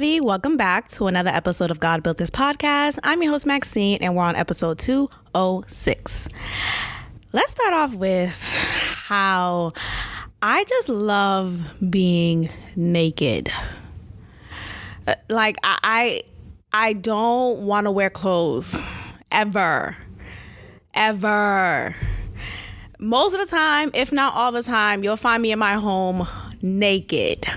everybody. Welcome back to another episode of God Built This Podcast. I'm your host, Maxine, and we're on episode 206. Let's start off with how I just love being naked. Like, I don't want to wear clothes ever. Most of the time, if not all the time, you'll find me in my home naked.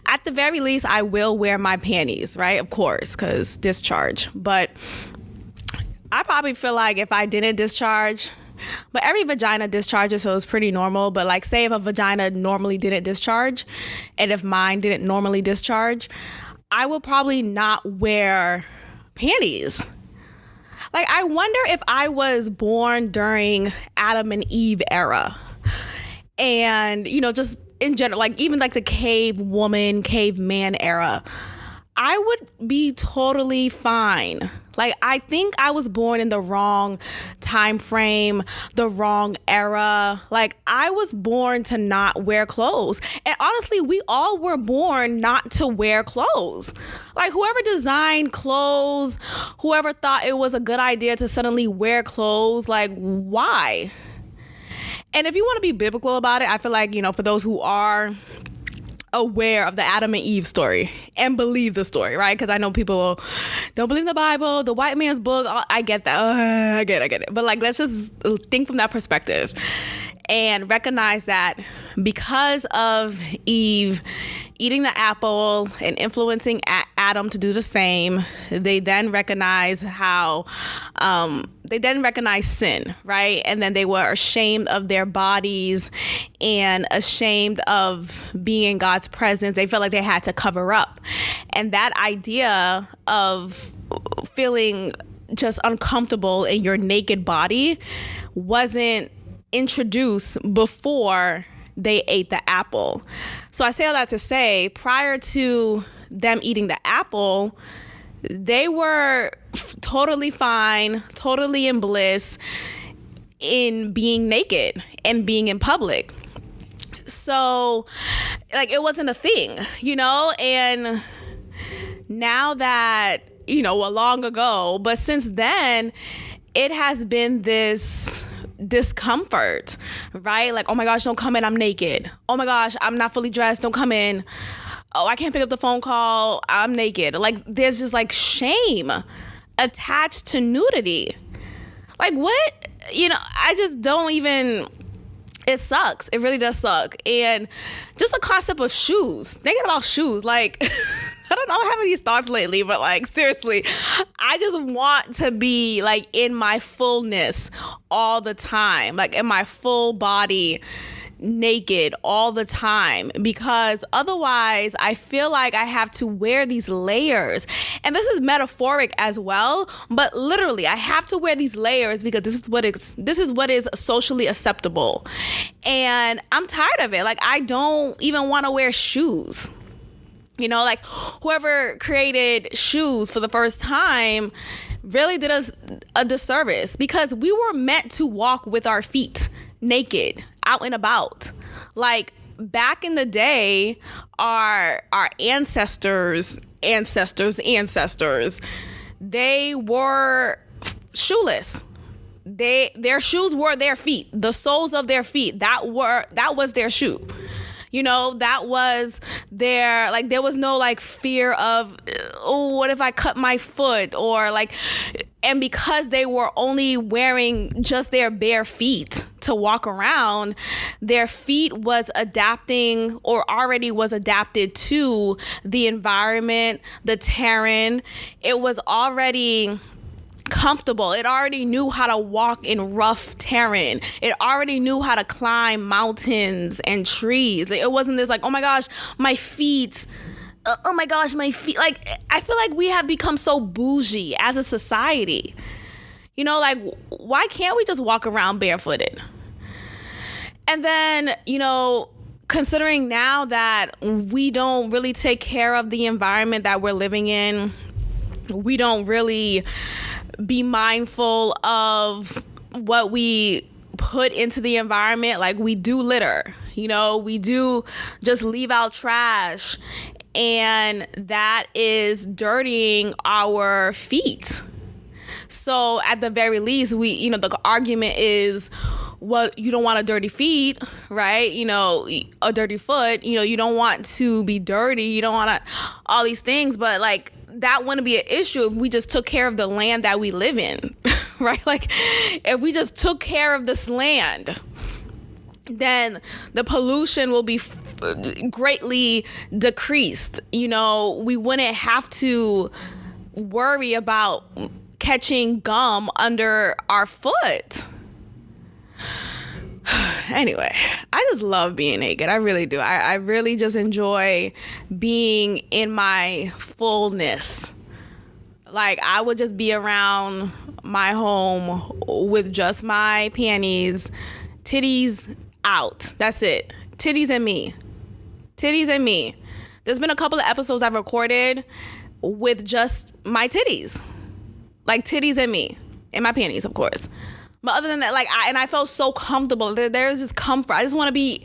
At the very least, I will wear my panties, right? Of course, because discharge. But I probably feel like if I didn't discharge, but every vagina discharges, so it's pretty normal. But like, say if a vagina normally didn't discharge, and if mine didn't normally discharge, I will probably not wear panties. Like, I wonder if I was born during Adam and Eve era. And, you know, just in general, like even like the caveman era, I would be totally fine. Like, I think I was born in the wrong time frame, the wrong era. Like, I was born to not wear clothes. And honestly, we all were born not to wear clothes. Like, whoever designed clothes, whoever thought it was a good idea to suddenly wear clothes, like, why? And if you want to be biblical about it, I feel like, you know, for those who are aware of the Adam and Eve story and believe the story, right? Because I know people don't believe the Bible, the white man's book. I get that. I get it. But like, let's just think from that perspective and recognize that because of Eve eating the apple and influencing Adam to do the same, they then recognize sin, right? And then they were ashamed of their bodies and ashamed of being in God's presence. They felt like they had to cover up. And that idea of feeling just uncomfortable in your naked body wasn't introduced before they ate the apple. So I say all that to say, prior to them eating the apple, they were totally fine, totally in bliss in being naked and being in public. So, like, it wasn't a thing, you know? And now that, you know, long ago, but since then, it has been this discomfort, right? Like, oh my gosh, don't come in, I'm naked. Oh my gosh, I'm not fully dressed, don't come in. Oh, I can't pick up the phone call, I'm naked. Like, there's just like shame attached to nudity. Like, what? You know, I just don't even, it sucks. It really does suck. And just the concept of shoes, thinking about shoes, like, I don't know, I'm having these thoughts lately, but like, seriously, I just want to be like in my fullness all the time, like in my full body, naked all the time, because otherwise I feel like I have to wear these layers. And this is metaphoric as well, but literally I have to wear these layers because this is what is socially acceptable. And I'm tired of it. Like, I don't even want to wear shoes. You know, like, whoever created shoes for the first time really did us a disservice, because we were meant to walk with our feet naked out and about. Like, back in the day, our ancestors, they were shoeless. Their shoes were their feet, the soles of their feet. That was their shoe. You know, that was their, like, there was no like fear of, oh, what if I cut my foot, or like, and because they were only wearing just their bare feet to walk around, their feet was adapting, or already was adapted to the environment, the terrain. It was already comfortable. It already knew how to walk in rough terrain. It already knew how to climb mountains and trees. It wasn't this like, oh my gosh, my feet. Oh my gosh, my feet. Like, I feel like we have become so bougie as a society. You know, like, why can't we just walk around barefooted? And then, you know, considering now that we don't really take care of the environment that we're living in, we don't really be mindful of what we put into the environment. Like, we do litter, you know, we do just leave out trash, and that is dirtying our feet. So at the very least, the argument is, well, you don't want a dirty feet, right? A dirty foot, you don't want to be dirty. You don't want all these things, but like that wouldn't be an issue if we just took care of the land that we live in, right? Like if we just took care of this land, then the pollution will be greatly decreased. We wouldn't have to worry about catching gum under our foot. Anyway, I just love being naked. I really do. I really just enjoy being in my fullness. Like, I would just be around my home with just my panties, titties out. That's it. Titties and me. Titties and me. There's been a couple of episodes I've recorded with just my titties. Like, titties and me. And my panties, of course. But other than that, like, I felt so comfortable. There's this comfort. I just want to be,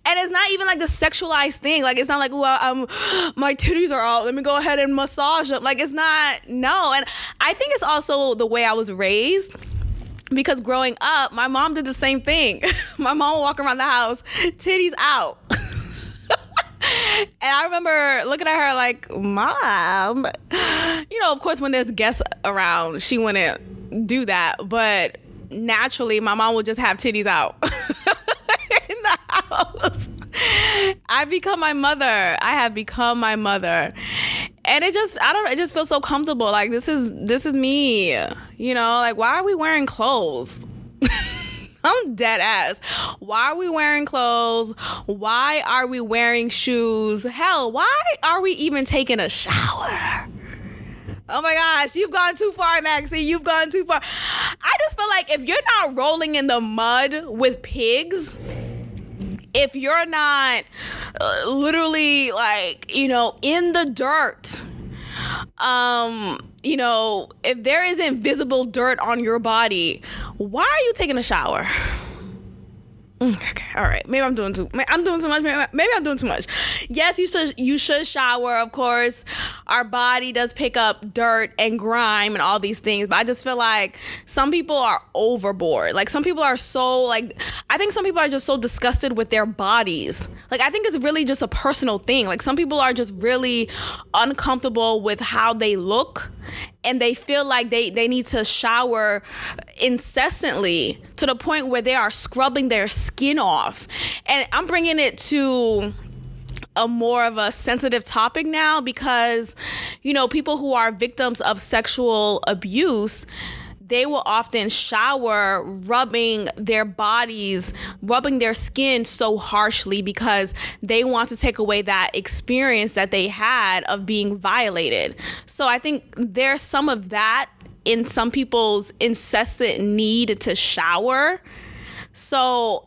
and it's not even like the sexualized thing. Like, it's not like, well, my titties are out, let me go ahead and massage them. Like, it's not, no. And I think it's also the way I was raised, because growing up, my mom did the same thing. My mom would walk around the house, titties out. And I remember looking at her like, Mom, of course, when there's guests around, she wouldn't do that. But naturally, my mom would just have titties out in the house. I have become my mother. And it just feels so comfortable. Like, this is me, like, why are we wearing clothes? I'm dead ass. Why are we wearing clothes? Why are we wearing shoes? Hell, why are we even taking a shower? Oh my gosh, you've gone too far, Maxie. You've gone too far. I just feel like if you're not rolling in the mud with pigs, if you're not literally like, in the dirt, if there is invisible dirt on your body, why are you taking a shower? Okay, all right. Maybe I'm doing too much. Maybe I'm doing too much. Yes, you should shower, of course. Our body does pick up dirt and grime and all these things, but I just feel like some people are overboard. Like, some people are so, like, I think some people are just so disgusted with their bodies. Like, I think it's really just a personal thing. Like, some people are just really uncomfortable with how they look, and they feel like they need to shower incessantly to the point where they are scrubbing their skin off. And I'm bringing it to a more of a sensitive topic now, because, people who are victims of sexual abuse, they will often shower rubbing their skin so harshly because they want to take away that experience that they had of being violated. So I think there's some of that in some people's incessant need to shower. So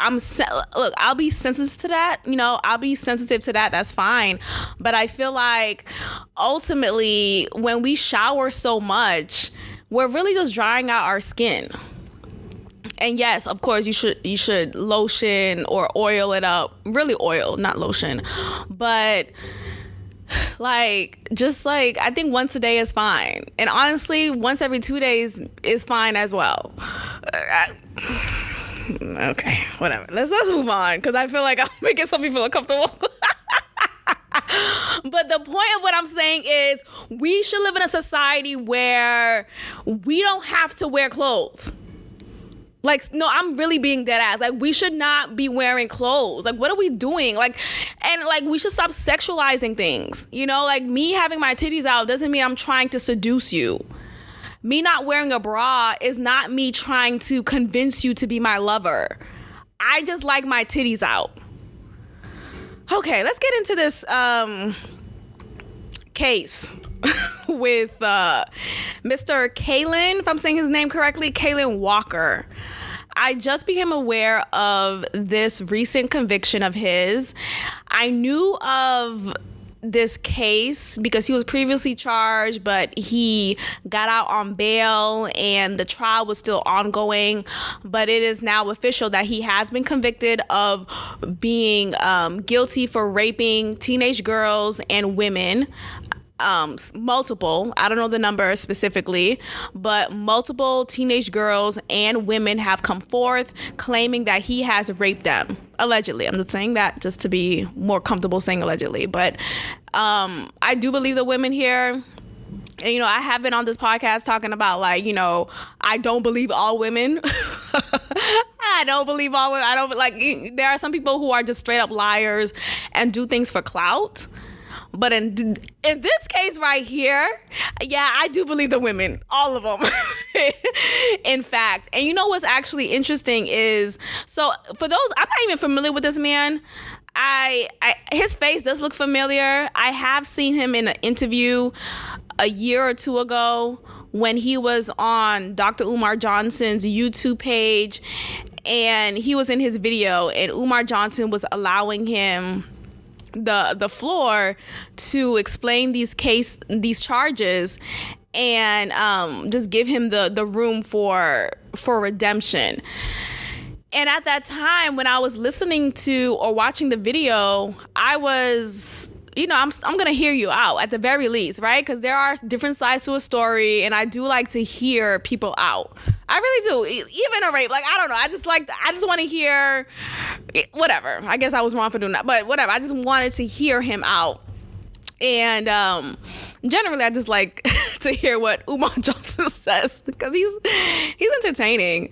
look, I'll be sensitive to that. I'll be sensitive to that. That's fine. But I feel like ultimately when we shower so much, we're really just drying out our skin. And yes, of course, you should lotion or oil it up. Really oil, not lotion. But I think once a day is fine. And honestly, once every 2 days is fine as well. Okay, whatever. Let's move on, because I feel like I'm making some people uncomfortable. But the point of what I'm saying is we should live in a society where we don't have to wear clothes. Like, no, I'm really being dead ass. Like, we should not be wearing clothes. Like, what are we doing? Like, and like, we should stop sexualizing things. Like, me having my titties out doesn't mean I'm trying to seduce you. Me not wearing a bra is not me trying to convince you to be my lover. I just like my titties out. Okay, let's get into this case with Mr. Kaalan, if I'm saying his name correctly, Kaalan Walker. I just became aware of this recent conviction of his. I knew of this case because he was previously charged, but he got out on bail and the trial was still ongoing. But it is now official that he has been convicted of being guilty for raping teenage girls and women. Multiple, I don't know the number specifically, but multiple teenage girls and women have come forth claiming that he has raped them. Allegedly. I'm not saying that just to be more comfortable saying allegedly, but I do believe the women here. And, you know, I have been on this podcast talking about, like, you know, I don't believe all women. I don't believe all women. I don't, like, there are some people who are just straight up liars and do things for clout. But in this case right here, yeah, I do believe the women, all of them, in fact. And you know what's actually interesting is, so for those, I'm not even familiar with this man. His face does look familiar. I have seen him in an interview a year or two ago when he was on Dr. Umar Johnson's YouTube page, and he was in his video, and Umar Johnson was allowing him the floor to explain these charges and just give him the room for redemption. And at that time, when I was listening to or watching the video, I was, you know, I'm gonna hear you out at the very least, right? Because there are different sides to a story, and I do like to hear people out. I really do. Even a rape, like, I don't know. I just want to hear, whatever. I guess I was wrong for doing that, but whatever. I just wanted to hear him out. And generally, I just like to hear what Umar Johnson says because he's entertaining.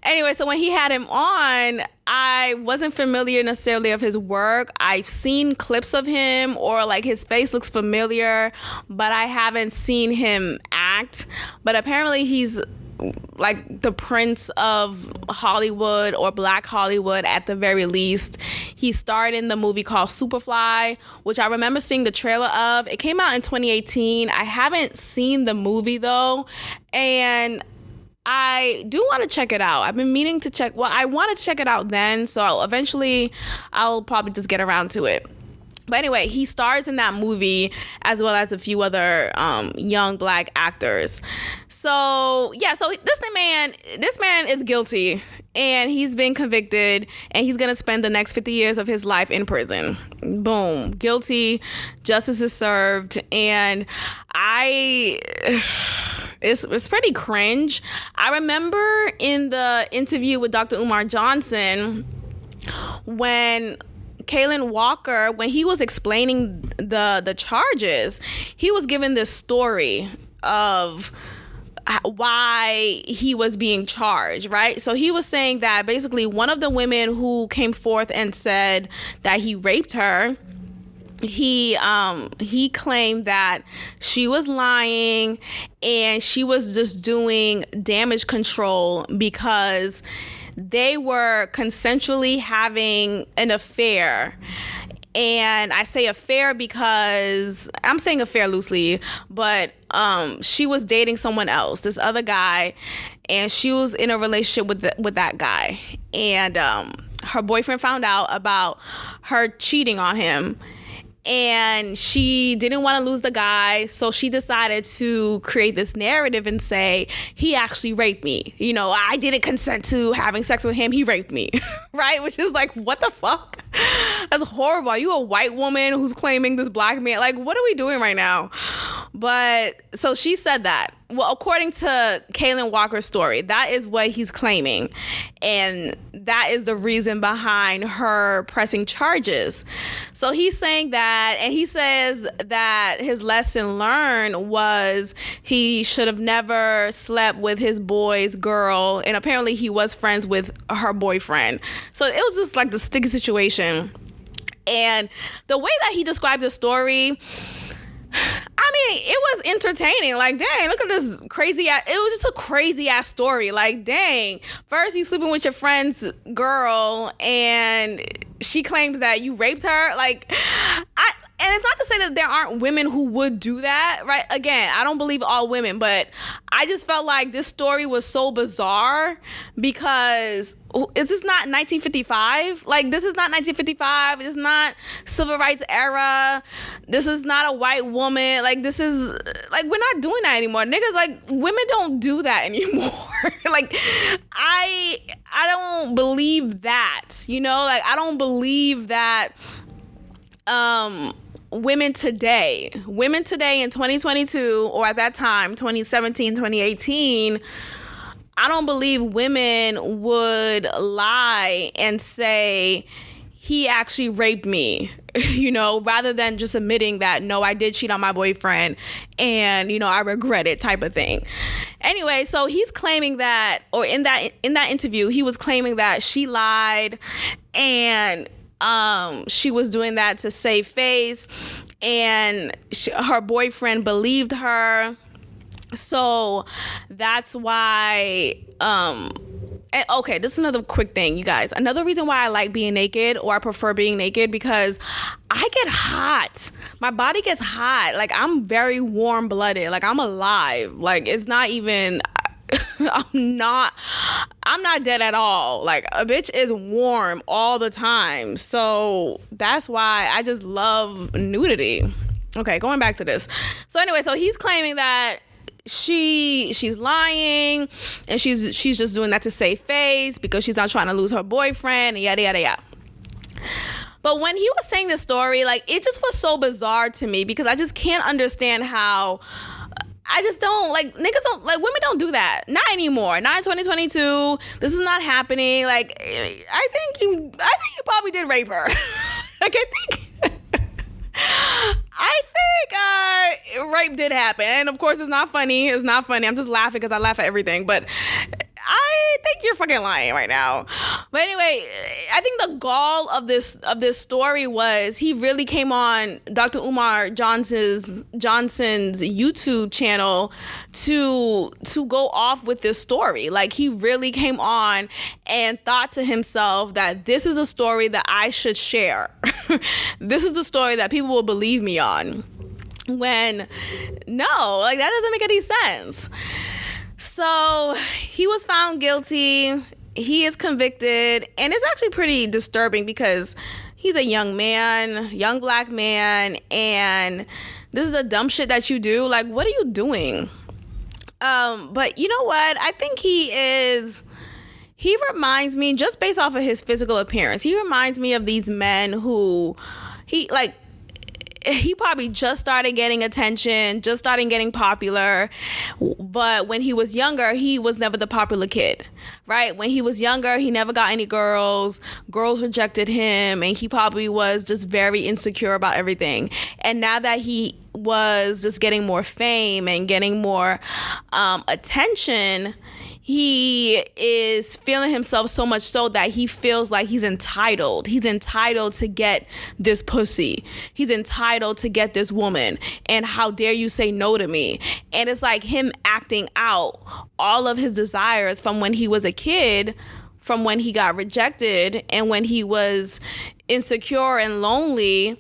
Anyway, so when he had him on, I wasn't familiar necessarily of his work. I've seen clips of him, or like his face looks familiar, but I haven't seen him act. But apparently he's like the prince of Hollywood, or Black Hollywood at the very least. He starred in the movie called Superfly, which I remember seeing the trailer of. It came out in 2018. I haven't seen the movie though, and I do want to check it out. I've been meaning to check. Well, I wanted to check it out then, so eventually I'll probably just get around to it. But anyway, he stars in that movie as well as a few other young Black actors. So yeah, so this man is guilty, and he's been convicted, and he's gonna spend the next 50 years of his life in prison. Boom, guilty, justice is served, and it's pretty cringe. I remember in the interview with Dr. Umar Johnson when Kaalan Walker, when he was explaining the charges, he was given this story of why he was being charged, right? So he was saying that basically one of the women who came forth and said that he raped her, he claimed that she was lying and she was just doing damage control because they were consensually having an affair. And I say affair because I'm saying affair loosely, but she was dating someone else, this other guy, and she was in a relationship with that guy. And her boyfriend found out about her cheating on him, and she didn't want to lose the guy, so she decided to create this narrative and say, he actually raped me. You know, I didn't consent to having sex with him. He raped me, right? Which is like, what the fuck? That's horrible. Are you a white woman who's claiming this Black man? Like, what are we doing right now? But so she said that. Well, according to Kaalan Walker's story, that is what he's claiming. And that is the reason behind her pressing charges. So he's saying that, and he says that his lesson learned was he should have never slept with his boy's girl. And apparently he was friends with her boyfriend. So it was just like the sticky situation. And the way that he described the story, I mean, it was entertaining. Like, dang, look at this crazy ass. It was just a crazy ass story. Like, dang, first you sleeping with your friend's girl and she claims that you raped her. Like, and it's not to say that there aren't women who would do that, right? Again, I don't believe all women, but I just felt like this story was so bizarre because is this not 1955? Like, this is not 1955. This is not civil rights era. This is not a white woman. Like, this is, like, we're not doing that anymore. Niggas, like, women don't do that anymore. Like, I don't believe that, you know? Like, I don't believe that women today in 2022, or at that time, 2017, 2018, I don't believe women would lie and say he actually raped me, you know, rather than just admitting that, no, I did cheat on my boyfriend and, you know, I regret it type of thing. Anyway, so he's claiming that, or in that interview, he was claiming that she lied and she was doing that to save face, and her boyfriend believed her. So that's why, okay, this is another quick thing, you guys. Another reason why I like being naked, or I prefer being naked, because I get hot. My body gets hot. Like, I'm very warm-blooded. Like, I'm alive. Like, it's not even... I'm not dead at all. Like, a bitch is warm all the time. So that's why I just love nudity. Okay, going back to this. So anyway, so he's claiming that she's lying and she's just doing that to save face because she's not trying to lose her boyfriend and yada yada yada. But when he was saying this story, like, it just was so bizarre to me because I just can't understand how... I just don't, like, niggas don't, like, women don't do that. Not anymore. Not in 2022. This is not happening. Like, I think you probably did rape her. Like, I think rape did happen. And of course, it's not funny. It's not funny. I'm just laughing because I laugh at everything. But I think you're fucking lying right now. But anyway, I think the gall of this story was he really came on Dr. Umar Johnson's YouTube channel to go off with this story. Like, he really came on and thought to himself that this is a story that I should share. This is a story that people will believe me on. When no, like, that doesn't make any sense. So he was found guilty. He is convicted. And it's actually pretty disturbing because he's a young man, young black man. And this is the dumb shit that you do. Like, what are you doing? But you know what? I think he reminds me, just based off of his physical appearance, he reminds me of these men who he probably just started getting attention, just started getting popular. But when he was younger, he was never the popular kid, right? When he was younger, he never got any girls. Girls rejected him, and he probably was just very insecure about everything. And now that he was just getting more fame and getting more attention, he is feeling himself so much so that he feels like he's entitled. He's entitled to get this pussy. He's entitled to get this woman. And how dare you say no to me? And it's like him acting out all of his desires from when he was a kid, from when he got rejected, and when he was insecure and lonely.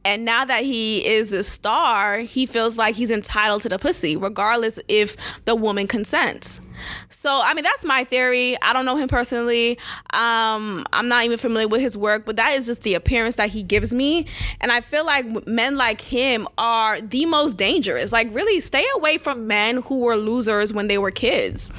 And now that he is a star, he feels like he's entitled to the pussy, regardless if the woman consents. So, I mean, that's my theory. I don't know him personally. I'm not even familiar with his work, but that is just the appearance that he gives me. And I feel like men like him are the most dangerous. Like, really, stay away from men who were losers when they were kids.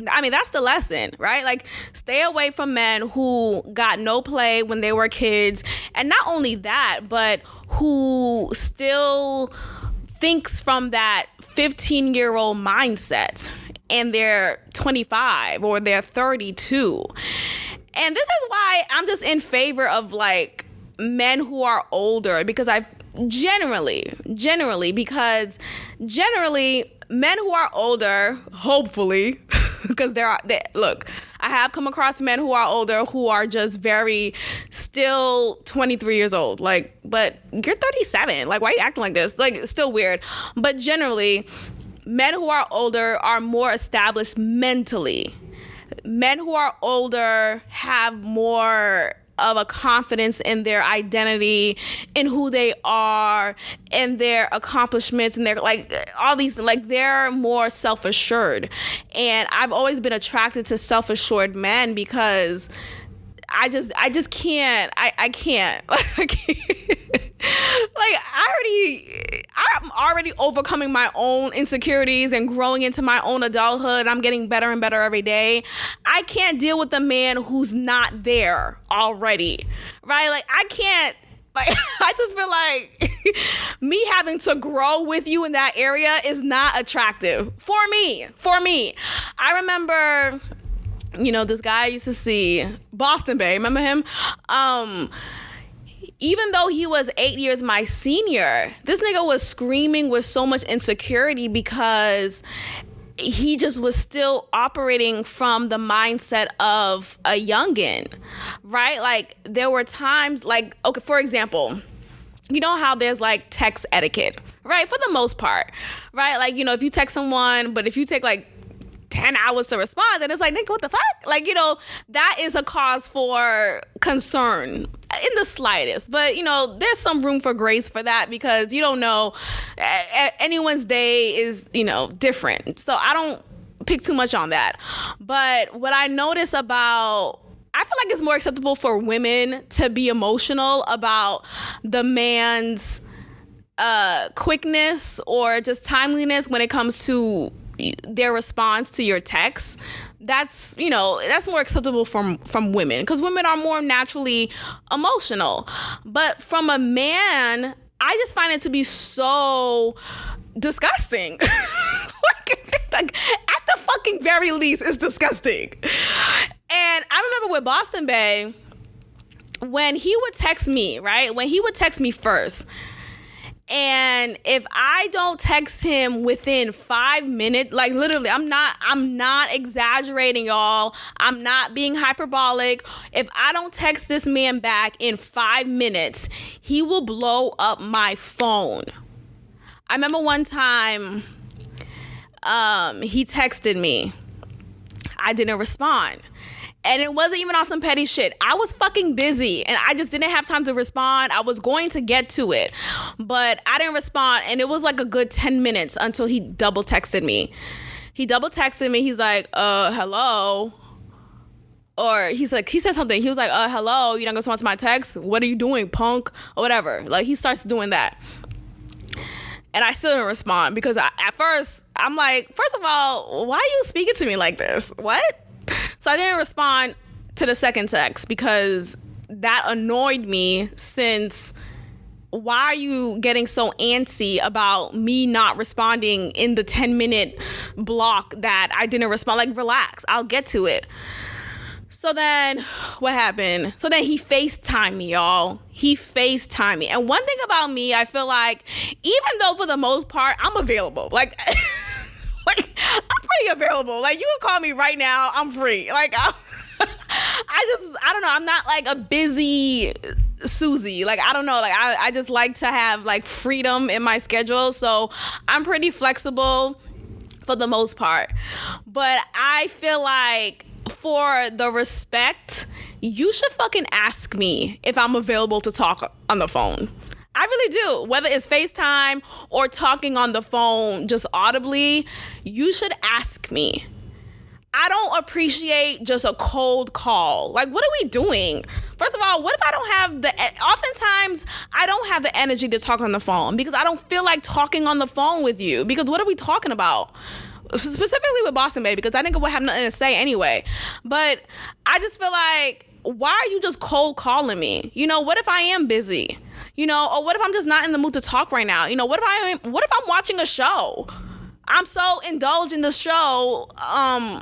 I mean, that's the lesson, right? Like, stay away from men who got no play when they were kids. And not only that, but who still thinks from that 15-year-old mindset, and they're 25 or they're 32. And this is why I'm just in favor of, like, men who are older, because generally, men who are older, hopefully, because look, I have come across men who are older who are just still 23 years old. Like, but you're 37. Like, why are you acting like this? Like, it's still weird. But generally, men who are older are more established mentally. Men who are older have more of a confidence in their identity, in who they are, and their accomplishments, and their like all these, like they're more self-assured. And I've always been attracted to self-assured men because I just can't. I can't. Like I'm already overcoming my own insecurities and growing into my own adulthood. I'm getting better and better every day. I can't deal with a man who's not there already, right? Like I can't. Like I just feel like me having to grow with you in that area is not attractive for me. I remember, this guy I used to see, Boston Bay. Remember him? Even though he was 8 years my senior, this nigga was screaming with so much insecurity because he just was still operating from the mindset of a youngin', right? Like there were times like, okay, for example, you know how there's like text etiquette, right? For the most part, right? Like, if you text someone, but if you take like 10 hours to respond, then it's like, nigga, what the fuck? Like, that is a cause for concern in the slightest. But, there's some room for grace for that because you don't know, anyone's day is, different. So I don't pick too much on that. But what I notice I feel like it's more acceptable for women to be emotional about the man's quickness or just timeliness when it comes to their response to your text. That's more acceptable from women because women are more naturally emotional. But from a man, I just find it to be so disgusting. like at the fucking very least, it's disgusting. And I remember with Boston Bay, when he would text me, right? When he would text me first, and if I don't text him within 5 minutes, like literally, I'm not exaggerating, y'all. I'm not being hyperbolic. If I don't text this man back in 5 minutes, he will blow up my phone. I remember one time, he texted me. I didn't respond. And it wasn't even on some petty shit. I was fucking busy and I just didn't have time to respond. I was going to get to it, but I didn't respond. And it was like a good 10 minutes until he double texted me. He's like, hello. Or he said something. He was like, hello, you not gonna respond to my text? What are you doing, punk? Or whatever. Like he starts doing that. And I still didn't respond because at first I'm like, first of all, why are you speaking to me like this? What? So I didn't respond to the second text because that annoyed me, since why are you getting so antsy about me not responding in the 10-minute block that I didn't respond? Like, relax, I'll get to it. So then what happened? So then he FaceTimed me, y'all. He FaceTimed me. And one thing about me, I feel like, even though for the most part, I'm available. Like, I'm pretty available. Like, you can call me right now. I'm free. Like, I don't know. I'm not like a busy Susie. Like, I don't know. Like, I just like to have like freedom in my schedule. So I'm pretty flexible for the most part. But I feel like for the respect, you should fucking ask me if I'm available to talk on the phone. I really do. Whether it's FaceTime or talking on the phone just audibly, you should ask me. I don't appreciate just a cold call. Like, what are we doing? First of all, what if I don't have oftentimes I don't have the energy to talk on the phone because I don't feel like talking on the phone with you, because what are we talking about? Specifically with Boston Bay, because I think it would have nothing to say anyway. But I just feel like, why are you just cold calling me? What if I am busy? Or what if I'm just not in the mood to talk right now? What if I'm watching a show? I'm so indulged in the show. I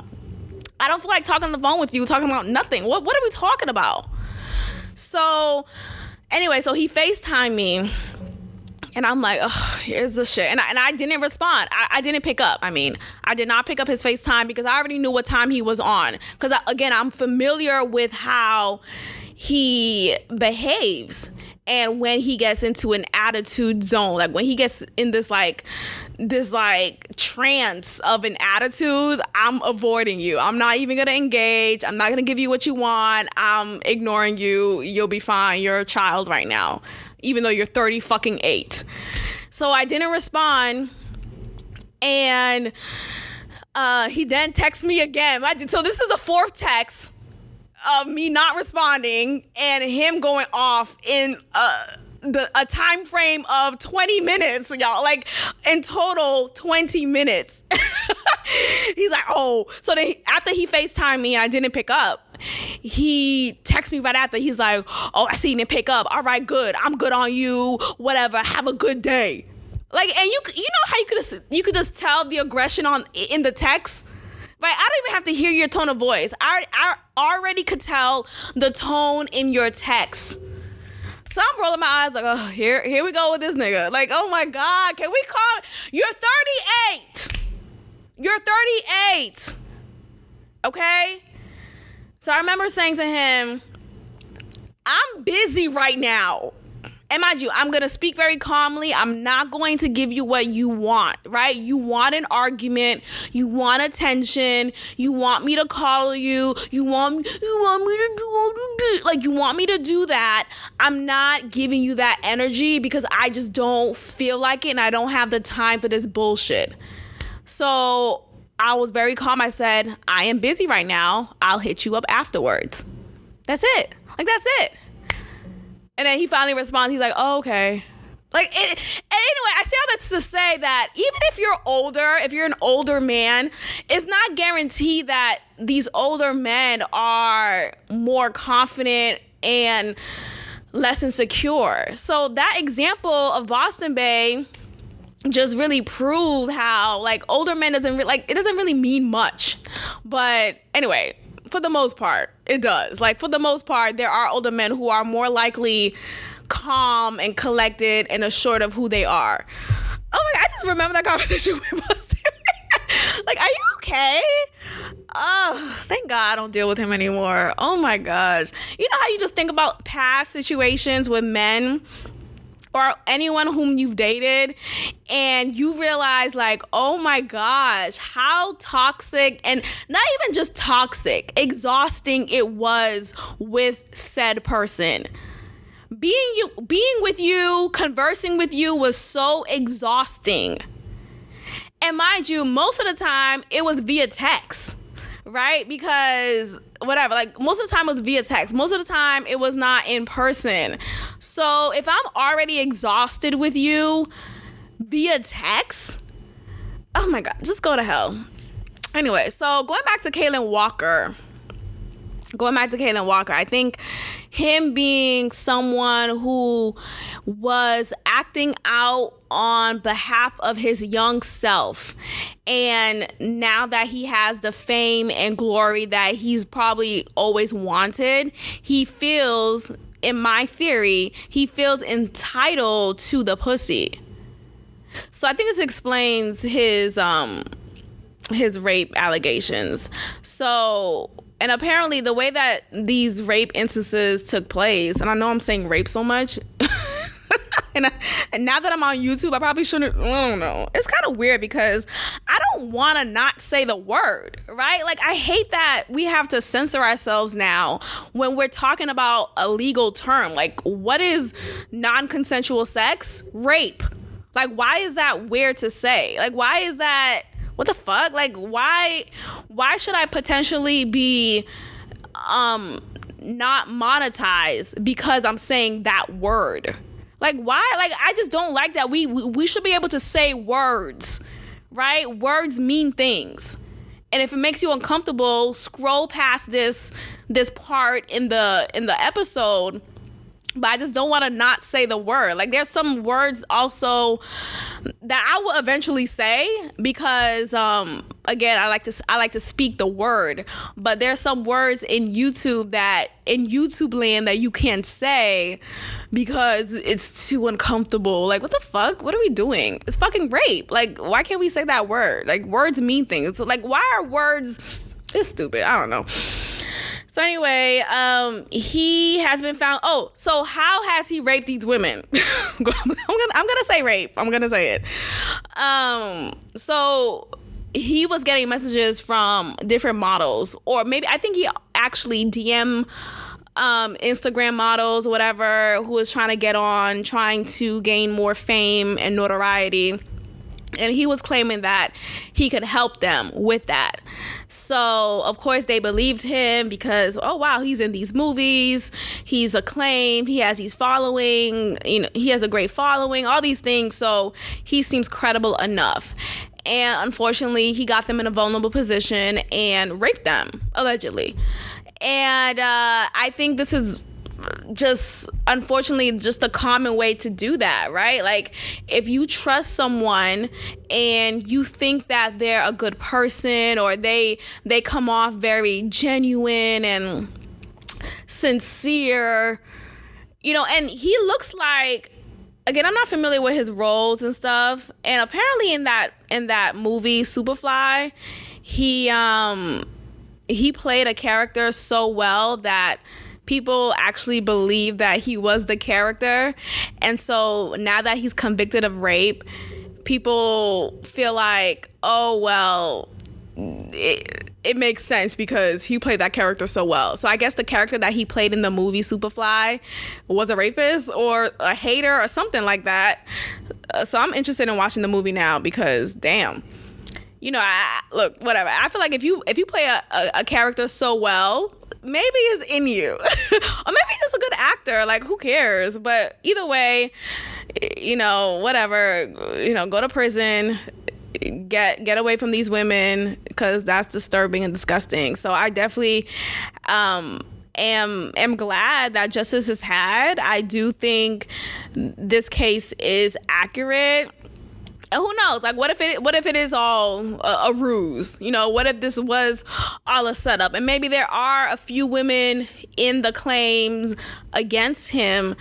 don't feel like talking on the phone with you, talking about nothing. What are we talking about? So anyway, so he FaceTimed me. And I'm like, oh, here's the shit. And I didn't respond. I didn't pick up. I did not pick up his FaceTime because I already knew what time he was on. Because, again, I'm familiar with how he behaves. And when he gets into an attitude zone, like when he gets in this like this like trance of an attitude, I'm avoiding you. I'm not even gonna engage. I'm not gonna give you what you want. I'm ignoring you. You'll be fine. You're a child right now, even though you're 30 fucking 8. So I didn't respond, and he then texts me again. So this is the 4th text of me not responding and him going off in a time frame of 20 minutes, y'all. Like, in total, 20 minutes. He's like, oh. So then after he FaceTimed me and I didn't pick up, he texted me right after. He's like, oh, I seen it pick up. All right, good. I'm good on you. Whatever. Have a good day. Like, and you know how you could just tell the aggression in the text? Right? I don't even have to hear your tone of voice. I already could tell the tone in your text. So I'm rolling my eyes like, oh, here we go with this nigga. Like, oh my God, can we call it? You're 38. You're 38. Okay? So I remember saying to him, I'm busy right now. And mind you, I'm going to speak very calmly. I'm not going to give you what you want, right? You want an argument. You want attention. You want me to coddle you. You want me to do all the things. Like, you want me to do that. I'm not giving you that energy because I just don't feel like it and I don't have the time for this bullshit. So I was very calm. I said, I am busy right now. I'll hit you up afterwards. That's it. Like, that's it. And then he finally responds. He's like, oh, okay. Like, and anyway, I say all that to say that even if you're older, if you're an older man, it's not guaranteed that these older men are more confident and less insecure. So that example of Boston Bay just really proved how, like, older men it doesn't really mean much. But anyway, for the most part, it does. Like, for the most part, there are older men who are more likely calm and collected and assured of who they are. Oh my God, I just remember that conversation with Boston. Like, are you okay? Oh, thank God I don't deal with him anymore. Oh my gosh. You know how you just think about past situations with men or anyone whom you've dated and you realize, like, oh my gosh, how toxic, and not even just toxic, exhausting it was with said person. Being with you, conversing with you was so exhausting. And mind you, most of the time it was via text, right? Because whatever, like, most of the time it was via text. Most of the time it was not in person. So if I'm already exhausted with you via text, oh my God, just go to hell. Anyway, so going back to Kaalan Walker, I think him being someone who was acting out on behalf of his young self, and now that he has the fame and glory that he's probably always wanted, he feels, in my theory, he feels entitled to the pussy. So I think this explains his rape allegations. So, and apparently the way that these rape instances took place, and I know I'm saying rape so much, and now that I'm on YouTube, I probably shouldn't, I don't know. It's kind of weird because I don't want to not say the word, right? Like, I hate that we have to censor ourselves now when we're talking about a legal term. Like, what is non-consensual sex? Rape. Like, why is that weird to say? Like, why is that, what the fuck? Like, why should I potentially be not monetized because I'm saying that word? Like, why? Like, I just don't like that. We should be able to say words, right? Words mean things. And if it makes you uncomfortable, scroll past this part in the episode. But I just don't want to not say the word. Like, there's some words also that I will eventually say because, again, I like to speak the word. But there's some words in YouTube land that you can't say because it's too uncomfortable. Like, what the fuck? What are we doing? It's fucking rape. Like, why can't we say that word? Like, words mean things. Like, why are words? It's stupid. I don't know. So anyway, he has been found. Oh, so how has he raped these women? I'm gonna say rape. I'm gonna say it. So he was getting messages from different models, or maybe I think he actually DM Instagram models, whatever, who was trying to get on, trying to gain more fame and notoriety. And he was claiming that he could help them with that. So, of course, they believed him because, oh, wow, he's in these movies. He's acclaimed. He has his following. You know, he has a great following, all these things. So he seems credible enough. And unfortunately, he got them in a vulnerable position and raped them, allegedly. And I think this is just, unfortunately, just a common way to do that, right? Like, if you trust someone and you think that they're a good person, or they come off very genuine and sincere, you know, and he looks like, again, I'm not familiar with his roles and stuff, and apparently in that movie Superfly, he played a character so well that people actually believe that he was the character. And so now that he's convicted of rape, people feel like, oh, well, it makes sense because he played that character so well. So I guess the character that he played in the movie Superfly was a rapist or a hater or something like that. So I'm interested in watching the movie now because, damn. You know, look, whatever. I feel like if you play a character so well, maybe it's in you. Or maybe you're just a good actor. Like, who cares? But either way, you know, whatever. You know, go to prison. Get away from these women because that's disturbing and disgusting. So I definitely am glad that justice is had. I do think this case is accurate. And who knows? Like, what if it is all a ruse? You know, what if this was all a setup? And maybe there are a few women in the claims against him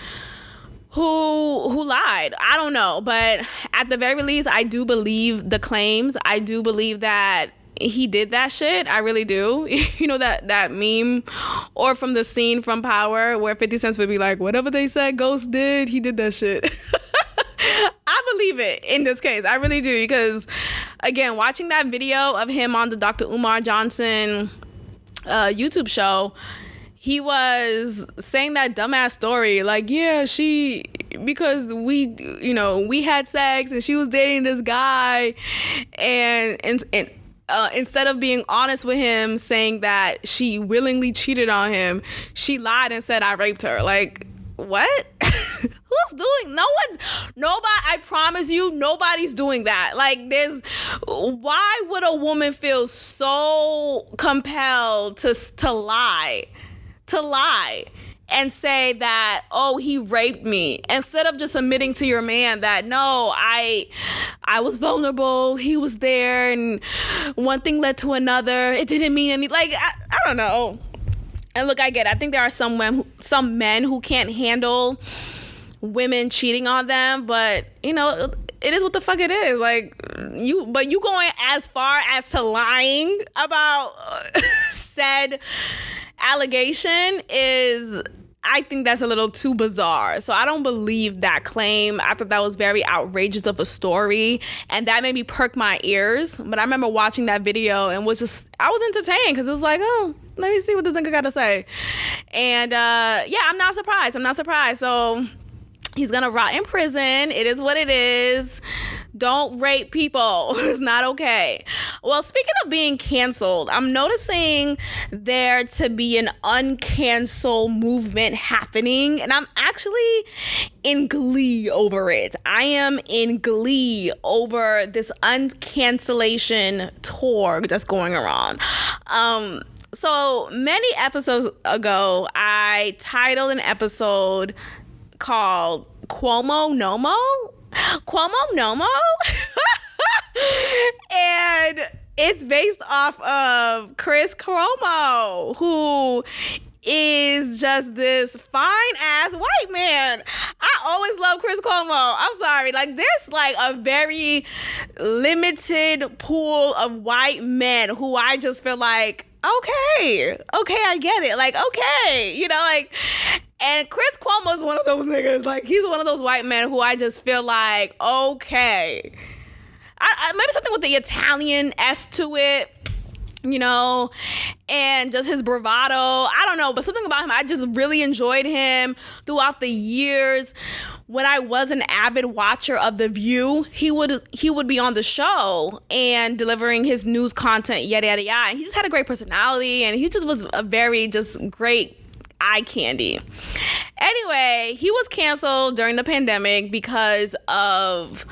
who lied. I don't know. But at the very least, I do believe the claims. I do believe that he did that shit. I really do. You know, that meme, or from the scene from Power where 50 Cent would be like, whatever they said Ghost did, he did that shit. I believe it in this case. I really do. Because, again, watching that video of him on the Dr. Umar Johnson YouTube show, he was saying that dumbass story. Like, yeah, because we had sex and she was dating this guy. And instead of being honest with him, saying that she willingly cheated on him, she lied and said, I raped her. Like, what? Who's doing? Nobody, I promise you, nobody's doing that. Like, why would a woman feel so compelled to lie and say that, oh, he raped me, instead of just admitting to your man that, no, I was vulnerable, he was there, and one thing led to another. It didn't mean any, like, I don't know. And look, I get it. I think there are some men who can't handle women cheating on them, but you know, it is what the fuck it is. Like, you going as far as to lying about said allegation is, I think that's a little too bizarre. So I don't believe that claim. I thought that was very outrageous of a story, and that made me perk my ears. But I remember watching that video and I was entertained because it was like, oh, let me see what this nigga got to say. And yeah, I'm not surprised. So he's gonna rot in prison. It is what it is. Don't rape people. It's not okay. Well, speaking of being canceled, I'm noticing there to be an uncancel movement happening, and I'm actually in glee over it. I am in glee over this uncancellation tour that's going around. So many episodes ago, I titled an episode called Cuomo Nomo. And it's based off of Chris Cuomo, who is just this fine ass white man. I always love Chris Cuomo. I'm sorry. Like, there's like a very limited pool of white men who I just feel like okay, I get it. Like, okay, like, and Chris Cuomo is one of those niggas. Like, he's one of those white men who I just feel like, okay, maybe something with the Italian-esque to it, and just his bravado. I don't know, but something about him, I just really enjoyed him throughout the years. When I was an avid watcher of The View, he would be on the show and delivering his news content, yada, yada, yada. And he just had a great personality, and he just was a very just great eye candy. Anyway, he was canceled during the pandemic because of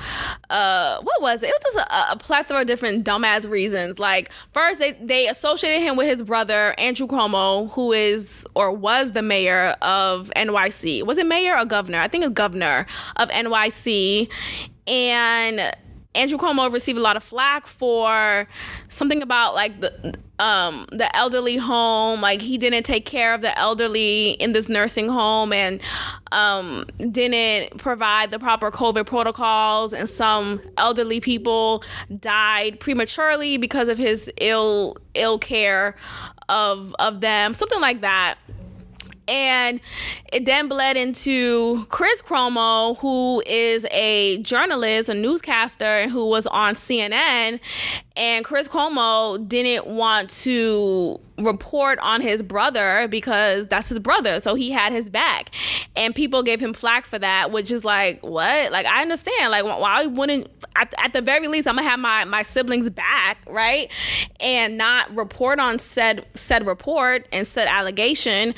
what was it? It was just a plethora of different dumbass reasons. Like, first, they associated him with his brother Andrew Cuomo, who is or was the mayor of NYC. Was it mayor or governor? I think it's governor of NYC. And Andrew Cuomo received a lot of flack for something about like the elderly home. Like, he didn't take care of the elderly in this nursing home and didn't provide the proper COVID protocols, and some elderly people died prematurely because of his ill care of them, something like that. And it then bled into Chris Cuomo, who is a journalist, a newscaster, who was on CNN. And Chris Cuomo didn't want to report on his brother because that's his brother. So he had his back. And people gave him flack for that, which is like, what? Like, I understand. Like, why wouldn't, at the very least, I'm going to have my siblings back, right? And not report on said report and said allegation.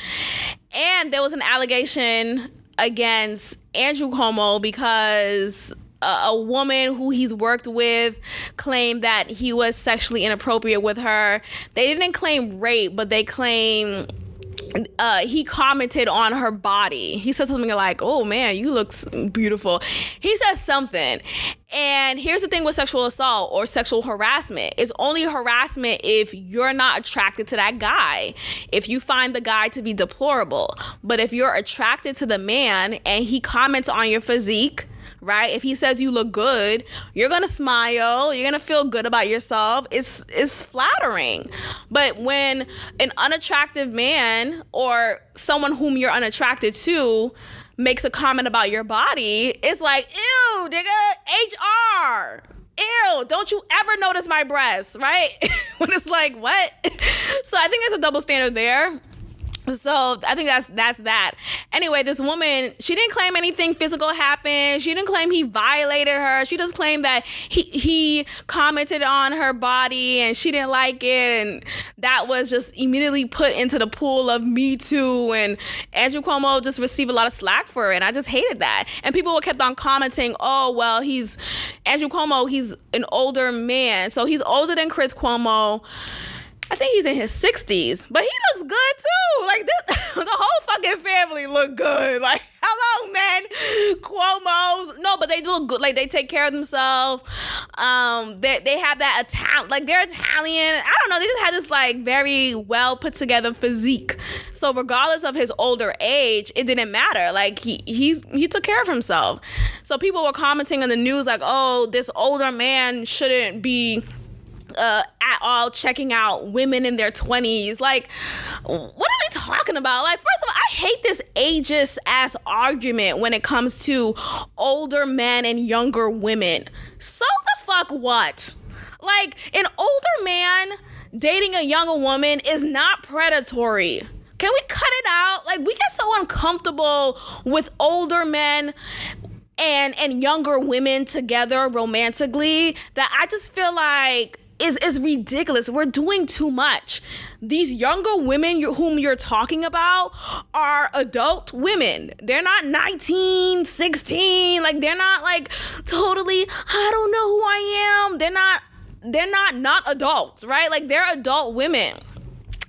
And there was an allegation against Andrew Cuomo because a woman who he's worked with claimed that he was sexually inappropriate with her. They didn't claim rape, but they claim he commented on her body. He said something like, "Oh man, you look beautiful." He said something. And here's the thing with sexual assault or sexual harassment. It's only harassment if you're not attracted to that guy, if you find the guy to be deplorable. But if you're attracted to the man and he comments on your physique, right? If he says you look good, you're going to smile. You're going to feel good about yourself. It's flattering. But when an unattractive man or someone whom you're unattracted to makes a comment about your body, it's like, ew, nigga, HR. Ew, don't you ever notice my breasts, right? When it's like, what? So I think there's a double standard there. So I think that's that. Anyway, this woman, she didn't claim anything physical happened. She didn't claim he violated her. She just claimed that he commented on her body and she didn't like it, and that was just immediately put into the pool of Me Too. And Andrew Cuomo just received a lot of slack for it, and I just hated that. And people kept on commenting, "Oh, well, Andrew Cuomo, he's an older man, so he's older than Chris Cuomo. I think he's in his 60s, but he looks good too. Like, the whole fucking family look good. Like, hello, man. Cuomo's. No, but they look good. Like, they take care of themselves. They have that Italian, like, they're Italian. I don't know. They just had this, like, very well put together physique. So regardless of his older age, it didn't matter. Like, he took care of himself. So people were commenting on the news like, oh, this older man shouldn't be at all checking out women in their 20s. Like, what are we talking about? Like, first of all, I hate this ageist ass argument when it comes to older men and younger women. So the fuck what? Like, an older man dating a younger woman is not predatory. Can we cut it out? Like, we get so uncomfortable with older men and younger women together romantically that I just feel like is ridiculous. We're doing too much. These younger women whom you're talking about are adult women. They're not 19, 16. Like, they're not like totally, I don't know who I am. They're not adults, right? Like, they're adult women.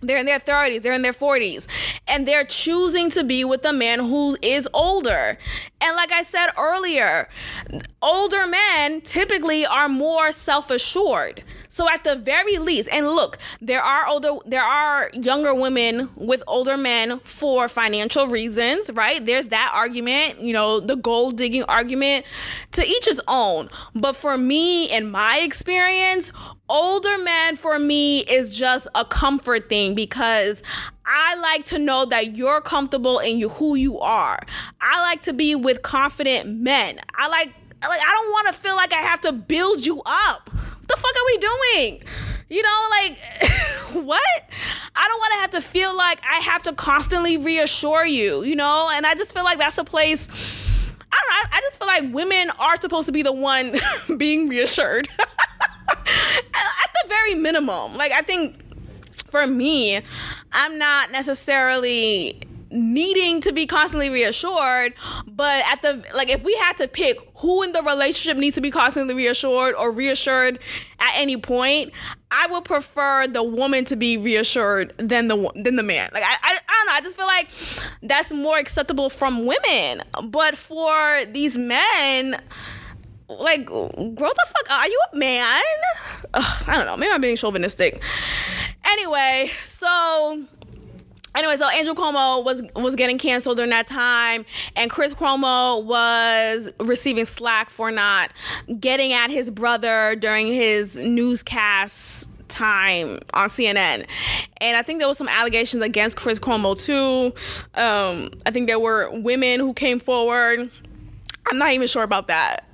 They're in their 30s, they're in their 40s, and they're choosing to be with a man who is older. And like I said earlier, older men typically are more self-assured. So at the very least, and look, there are younger women with older men for financial reasons, right? There's that argument, the gold digging argument, to each his own. But for me, in my experience, older men for me is just a comfort thing, because I like to know that you're comfortable in who you are. I like to be with confident men. I don't want to feel like I have to build you up. What the fuck are we doing? You know, like, what? I don't want to have to feel like I have to constantly reassure you, you know? And I just feel like that's a place, I don't know, I just feel like women are supposed to be the one being reassured. At the very minimum. Like, I think for me, I'm not necessarily needing to be constantly reassured, but if we had to pick who in the relationship needs to be constantly reassured or reassured at any point, I would prefer the woman to be reassured than the man. Like, I don't know, I just feel like that's more acceptable from women. But for these men, like, grow the fuck up. Are you a man? Ugh, I don't know, maybe I'm being chauvinistic. Anyway, so Andrew Cuomo was getting canceled during that time, and Chris Cuomo was receiving slack for not getting at his brother during his newscast time on CNN. And I think there was some allegations against Chris Cuomo too. I think there were women who came forward. I'm not even sure about that.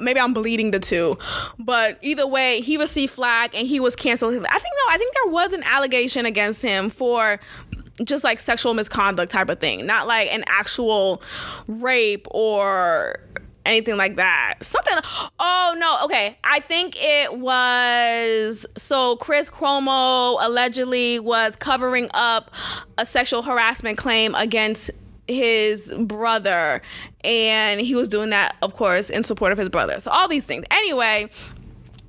Maybe I'm bleeding the two, but either way, he received flack and he was canceled. I think there was an allegation against him for just like sexual misconduct type of thing, not like an actual rape or anything like that. I think it was, so Chris Cuomo allegedly was covering up a sexual harassment claim against his brother, and he was doing that, of course, in support of his brother. So all these things. Anyway,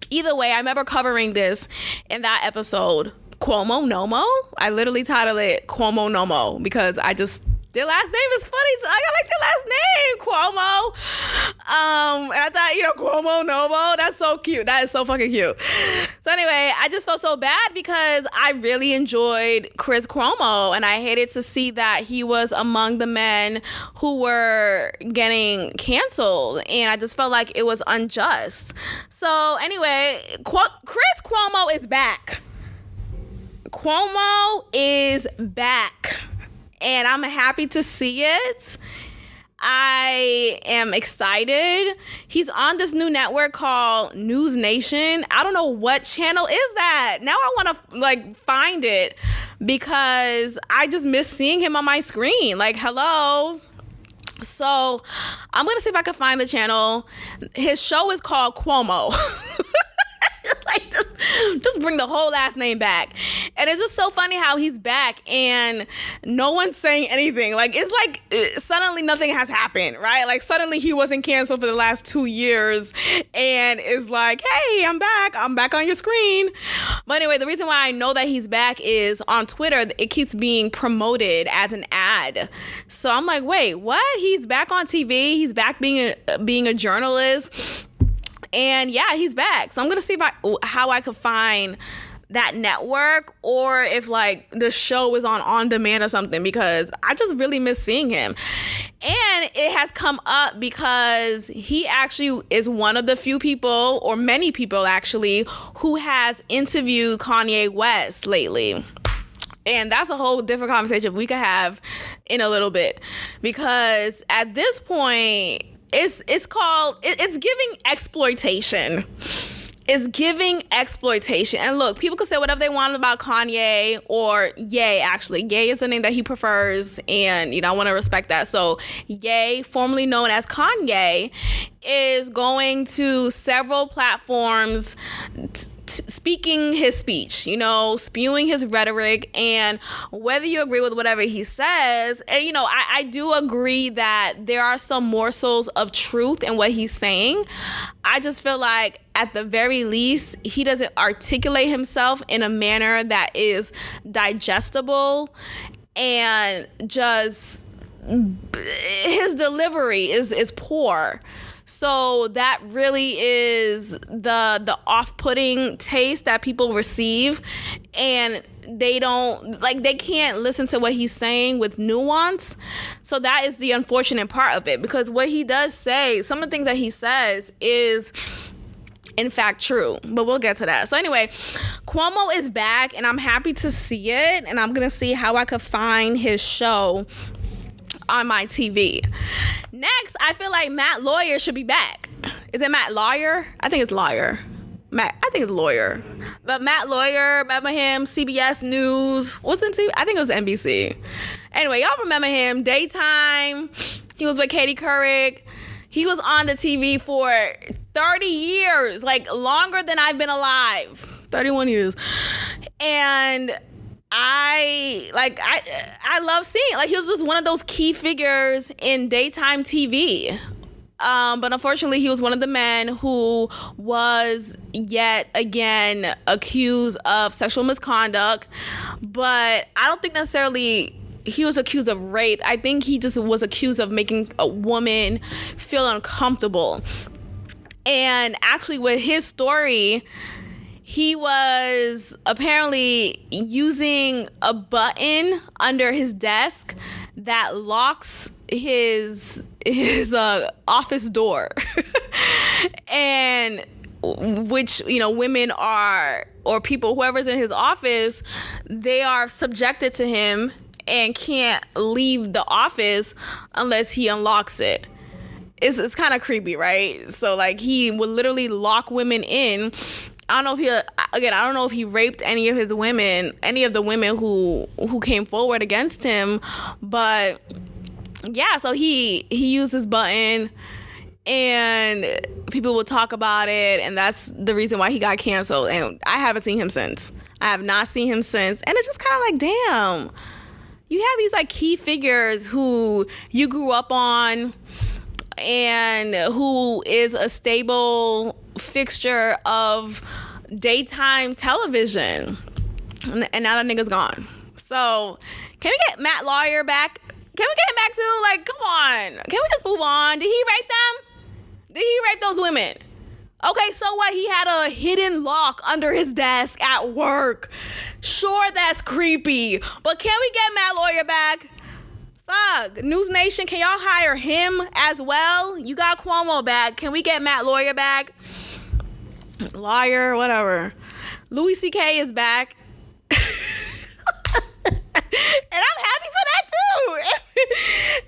either way, I remember covering this in that episode, Cuomo Nomo. I literally titled it Cuomo Nomo because their last name is funny. So I like their last name, Cuomo. And I thought, Cuomo Nomo, that's so cute. That is so fucking cute. So anyway, I just felt so bad because I really enjoyed Chris Cuomo, and I hated to see that he was among the men who were getting canceled, and I just felt like it was unjust. So anyway, Chris Cuomo is back. Cuomo is back, and I'm happy to see it. I am excited. He's on this new network called News Nation. I don't know what channel is that. Now I want to find it because I just miss seeing him on my screen. Like, hello. So I'm going to see if I can find the channel. His show is called Cuomo. Just bring the whole last name back. And it's just so funny how he's back and no one's saying anything. Like, it's like suddenly nothing has happened, right? Like, suddenly he wasn't canceled for the last 2 years and is like, hey, I'm back on your screen. But anyway, the reason why I know that he's back is on Twitter, it keeps being promoted as an ad. So I'm like, wait, what? He's back on TV. He's back being a journalist. And yeah, he's back. So I'm going to see how I could find that network, or if the show is on demand or something, because I just really miss seeing him. And it has come up because he actually is one of the few people, or many people actually, who has interviewed Kanye West lately. And that's a whole different conversation we could have in a little bit, because at this point, it's giving exploitation. It's giving exploitation. And look, people could say whatever they want about Kanye, or Ye, actually. Ye is the name that he prefers, and, I want to respect that. So Ye, formerly known as Kanye, is going to several platforms speaking his speech, spewing his rhetoric, and whether you agree with whatever he says, and, I do agree that there are some morsels of truth in what he's saying. I just feel like at the very least, he doesn't articulate himself in a manner that is digestible, and just his delivery is poor. So that really is the off-putting taste that people receive, and they can't listen to what he's saying with nuance. So that is the unfortunate part of it, because what he does say, some of the things that he says is in fact true, but we'll get to that. So anyway, Cuomo is back and I'm happy to see it, and I'm gonna see how I could find his show on my TV. Next, I feel like Matt Lawyer should be back. Is it Matt Lawyer? I think it's Lawyer. I think it's Lawyer. But Matt Lawyer, remember him? CBS News. What's in TV? I think it was NBC. Anyway, y'all remember him. Daytime. He was with Katie Couric. He was on the TV for 30 years, like longer than I've been alive. 31 years. And I love seeing, like, he was just one of those key figures in daytime TV. But unfortunately, he was one of the men who was yet again accused of sexual misconduct. But I don't think necessarily he was accused of rape. I think he just was accused of making a woman feel uncomfortable. And actually, with his story, he was apparently using a button under his desk that locks his office door. And which, you know, women are, or people, whoever's in his office, they are subjected to him and can't leave the office unless he unlocks it. It's kind of creepy, right? So like, he would literally lock women in. I don't know if he raped any of the women who came forward against him, but yeah, so he used this button and people will talk about it, and that's the reason why he got canceled. And I haven't seen him since. I have not seen him since. And it's just kind of like, damn, you have these like key figures who you grew up on and who is a stable fixture of daytime television, and now that nigga's gone. So can we get Matt Lawyer back? Can we get him back too? Like, come on, can we just move on? Did he rape them? Did he rape those women? Okay, so what? He had a hidden lock under his desk at work. Sure, that's creepy, but can we get Matt Lawyer back? Fuck, News Nation, can y'all hire him as well? You got Cuomo back. Can we get Matt Lawyer back? Lawyer, whatever. Louis C.K. is back. And I'm happy for that too.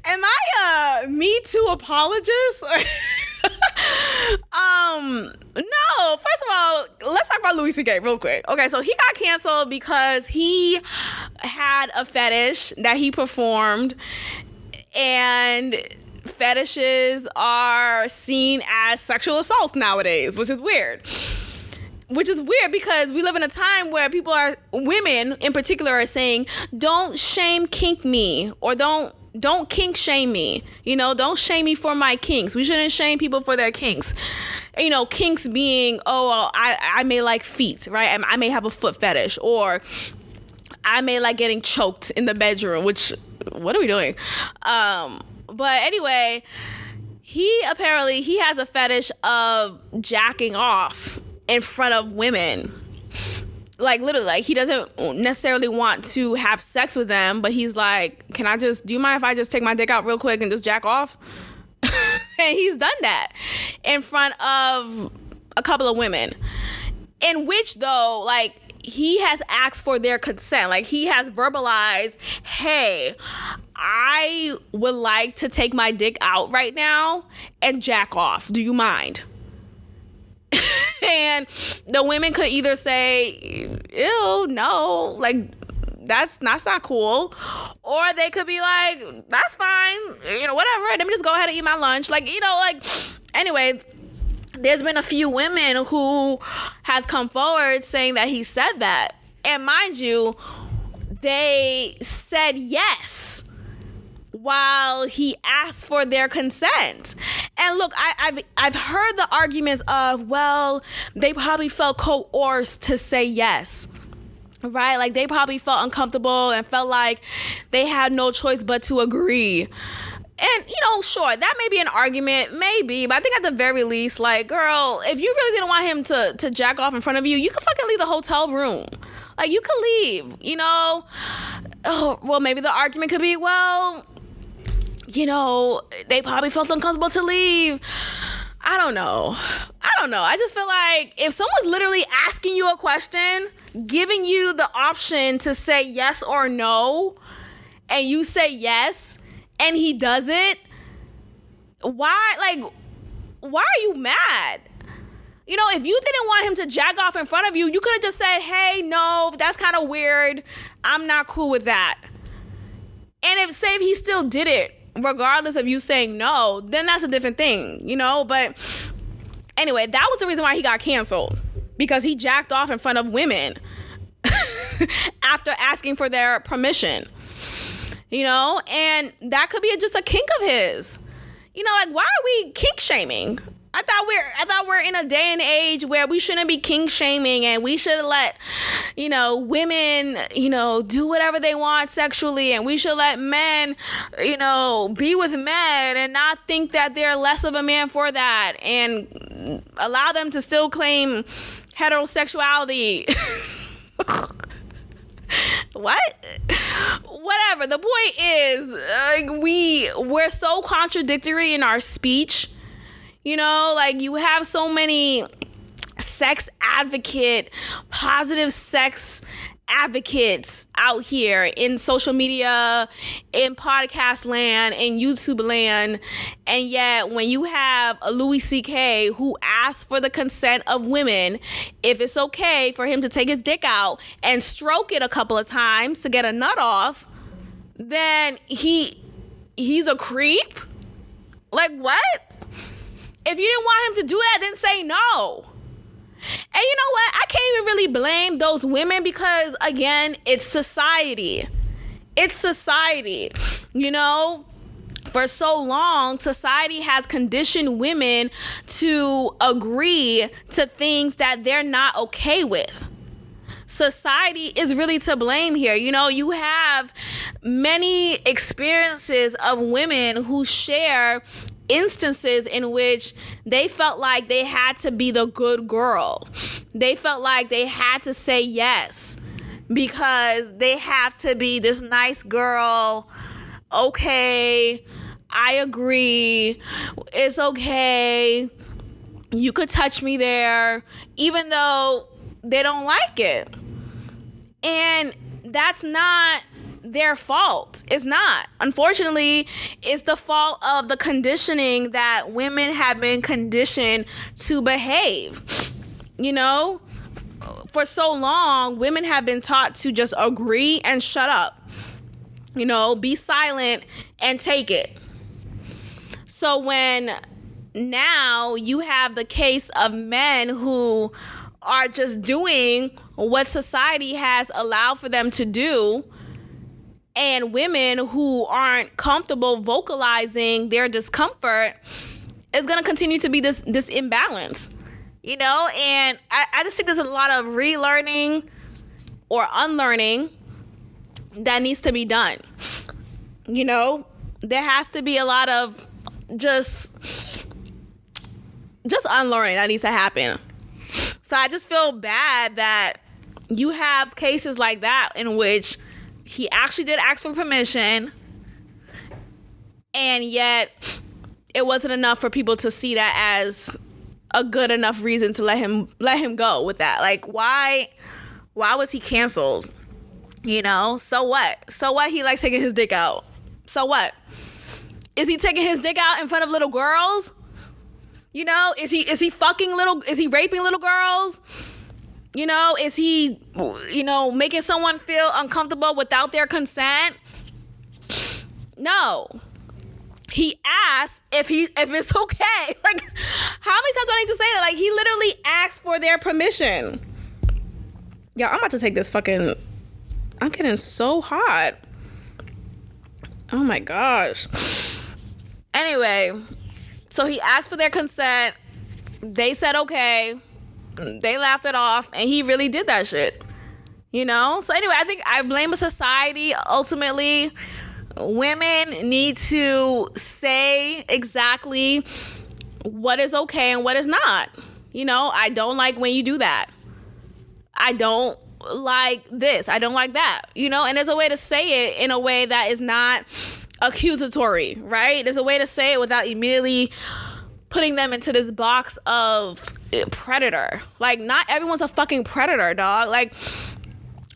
Am I a Me Too apologist? No, first of all, let's talk about Louis C.K. real quick. Okay, so he got canceled because he had a fetish that he performed, and fetishes are seen as sexual assaults nowadays, which is weird. Which is weird because we live in a time where women in particular are saying, don't shame kink me, or don't kink shame me. You know, don't shame me for my kinks. We shouldn't shame people for their kinks. You know, kinks being, I may like feet, right? I may have a foot fetish, or I may like getting choked in the bedroom, which, what are we doing? But anyway, he has a fetish of jacking off in front of women. Like, literally, like, he doesn't necessarily want to have sex with them, but he's like, do you mind if I just take my dick out real quick and just jack off? And he's done that in front of a couple of women, in which, though, like, he has asked for their consent. Like, he has verbalized, hey, I would like to take my dick out right now and jack off. Do you mind? And the women could either say, ew, no, like, that's not cool. Or they could be like, that's fine, you know, whatever, let me just go ahead and eat my lunch. Like, you know, like, anyway, there's been a few women who has come forward saying that he said that. And mind you, they said yes while he asked for their consent. And look, I've heard the arguments of, well, they probably felt coerced to say yes, right? Like, they probably felt uncomfortable and felt like they had no choice but to agree. And, you know, sure, that may be an argument, maybe, but I think at the very least, like, girl, if you really didn't want him to jack off in front of you, you could fucking leave the hotel room. Like, you could leave, you know? Oh, well, maybe the argument could be, well, you know, they probably felt uncomfortable to leave. I don't know. I just feel like if someone's literally asking you a question, giving you the option to say yes or no, and you say yes, and he does it, why are you mad? You know, if you didn't want him to jack off in front of you, you could have just said, hey, no, that's kind of weird. I'm not cool with that. And if he still did it, regardless of you saying no, then that's a different thing, you know? But anyway, that was the reason why he got canceled, because he jacked off in front of women after asking for their permission, you know? And that could be just a kink of his. You know, like, why are we kink shaming? I thought we're in a day and age where we shouldn't be kink shaming, and we should let, you know, women, you know, do whatever they want sexually, and we should let men, you know, be with men and not think that they're less of a man for that, and allow them to still claim heterosexuality. What? Whatever. The point is, we're so contradictory in our speech. You know, like, you have so many sex advocate, positive sex advocates out here in social media, in podcast land, in YouTube land. And yet when you have a Louis C.K. who asks for the consent of women, if it's okay for him to take his dick out and stroke it a couple of times to get a nut off, then he's a creep? Like, what? If you didn't want him to do that, then say no. And you know what? I can't even really blame those women, because, again, it's society. It's society. You know, for so long, society has conditioned women to agree to things that they're not okay with. Society is really to blame here. You know, you have many experiences of women who share instances in which they felt like they had to be the good girl. They felt like they had to say yes because they have to be this nice girl. Okay, I agree. It's okay. You could touch me there, even though they don't like it. And that's not their fault. It's not. Unfortunately, it's the fault of the conditioning that women have been conditioned to behave. You know, for so long, women have been taught to just agree and shut up. You know, be silent and take it. So when now you have the case of men who are just doing what society has allowed for them to do, and women who aren't comfortable vocalizing their discomfort, is going to continue to be this imbalance, you know? And I just think there's a lot of relearning or unlearning that needs to be done. You know, there has to be a lot of just unlearning that needs to happen. So I just feel bad that you have cases like that in which he actually did ask for permission, and yet it wasn't enough for people to see that as a good enough reason to let him go with that. Like, why was he canceled? You know, so what? So what? He likes taking his dick out. So what? Is he taking his dick out in front of little girls? You know, is he raping little girls? You know, is he, you know, making someone feel uncomfortable without their consent? No. He asked if it's okay. Like, how many times do I need to say that? Like, he literally asked for their permission. Yeah, I'm about to take this fucking, I'm getting so hot. Oh my gosh. Anyway, so he asked for their consent. They said okay. They laughed it off, and he really did that shit. You know? So anyway, I think I blame a society. Ultimately, women need to say exactly what is okay and what is not. You know, I don't like when you do that. I don't like this. I don't like that. You know, and there's a way to say it in a way that is not accusatory, right? There's a way to say it without immediately putting them into this box of predator. Like, not everyone's a fucking predator, dog. Like,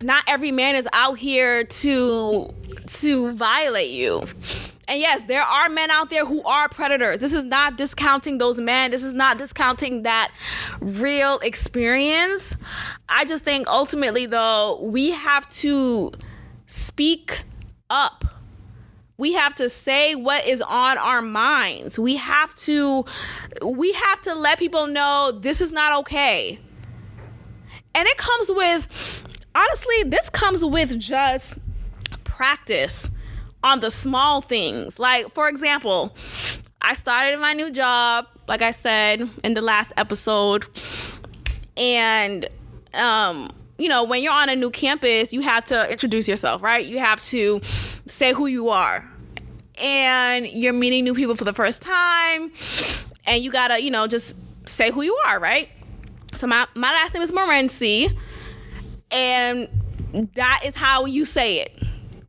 not every man is out here to violate you. And yes, there are men out there who are predators. This is not discounting those men. This is not discounting that real experience. I just think ultimately, though, we have to speak up. We have to say what is on our minds. We have to let people know this is not okay. And it comes with, honestly, this comes with just practice on the small things. Like, for example, I started my new job, like I said in the last episode. And, when you're on a new campus, you have to introduce yourself, right? You have to say who you are. And you're meeting new people for the first time. And you gotta, just say who you are, right? So my last name is Morency. And that is how you say it.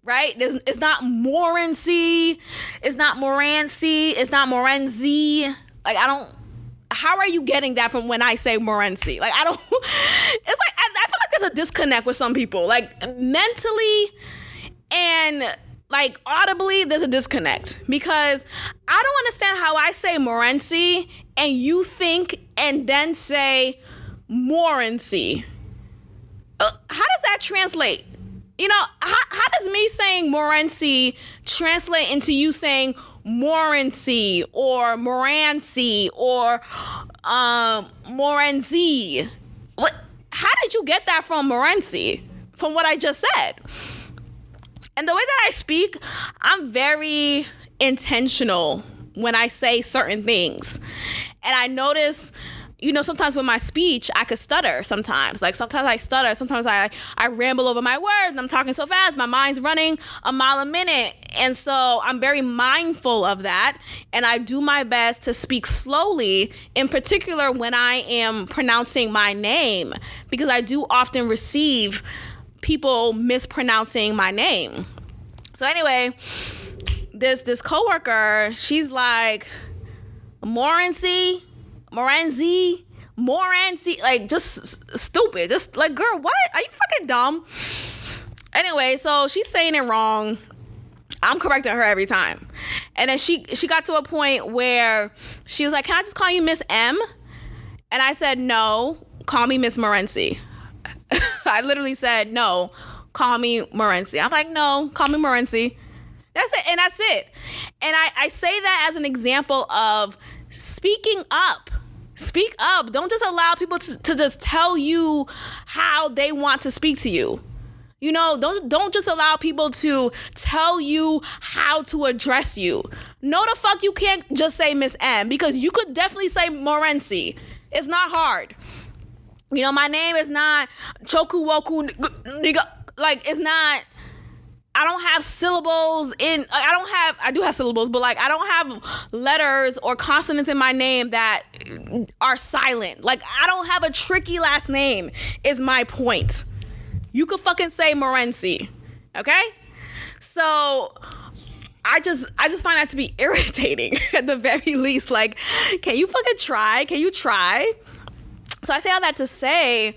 Right? It's not Morency. It's not Morency. It's not Morenzi. Like, how are you getting that from when I say Morency? Like, it's like, I feel like there's a disconnect with some people. Like, mentally and, like, audibly, there's a disconnect. Because I don't understand how I say Morency and you think and then say Morency. How does that translate? How does me saying Morency translate into you saying Morency or Morancy or Morenzi? How did you get that from Morency? From what I just said? And the way that I speak, I'm very intentional when I say certain things. And I notice, sometimes with my speech, I could stutter sometimes. Like, sometimes I stutter. Sometimes I ramble over my words and I'm talking so fast. My mind's running a mile a minute. And so I'm very mindful of that. And I do my best to speak slowly, in particular when I am pronouncing my name, because I do often receive people mispronouncing my name. So anyway, this coworker, she's like, Morency, like, just stupid. Just like, girl, what? Are you fucking dumb? Anyway, so she's saying it wrong. I'm correcting her every time. And then she got to a point where she was like, can I just call you Miss M? And I said, no, call me Miss Morency. I literally said, no, call me Morency. I'm like, no, call me Morency. That's it. And that's it. And I say that as an example of speaking up. Speak up. Don't just allow people to just tell you how they want to speak to you. Don't just allow people to tell you how to address you. No, the fuck you can't just say Miss M, because you could definitely say Morency. It's not hard. My name is not Choku Woku nigga. Like, it's not, I don't have syllables I do have syllables, but like, I don't have letters or consonants in my name that are silent. Like, I don't have a tricky last name, is my point. You could fucking say Morency, okay? So I just find that to be irritating at the very least. Like, can you fucking try? Can you try? So I say all that to say,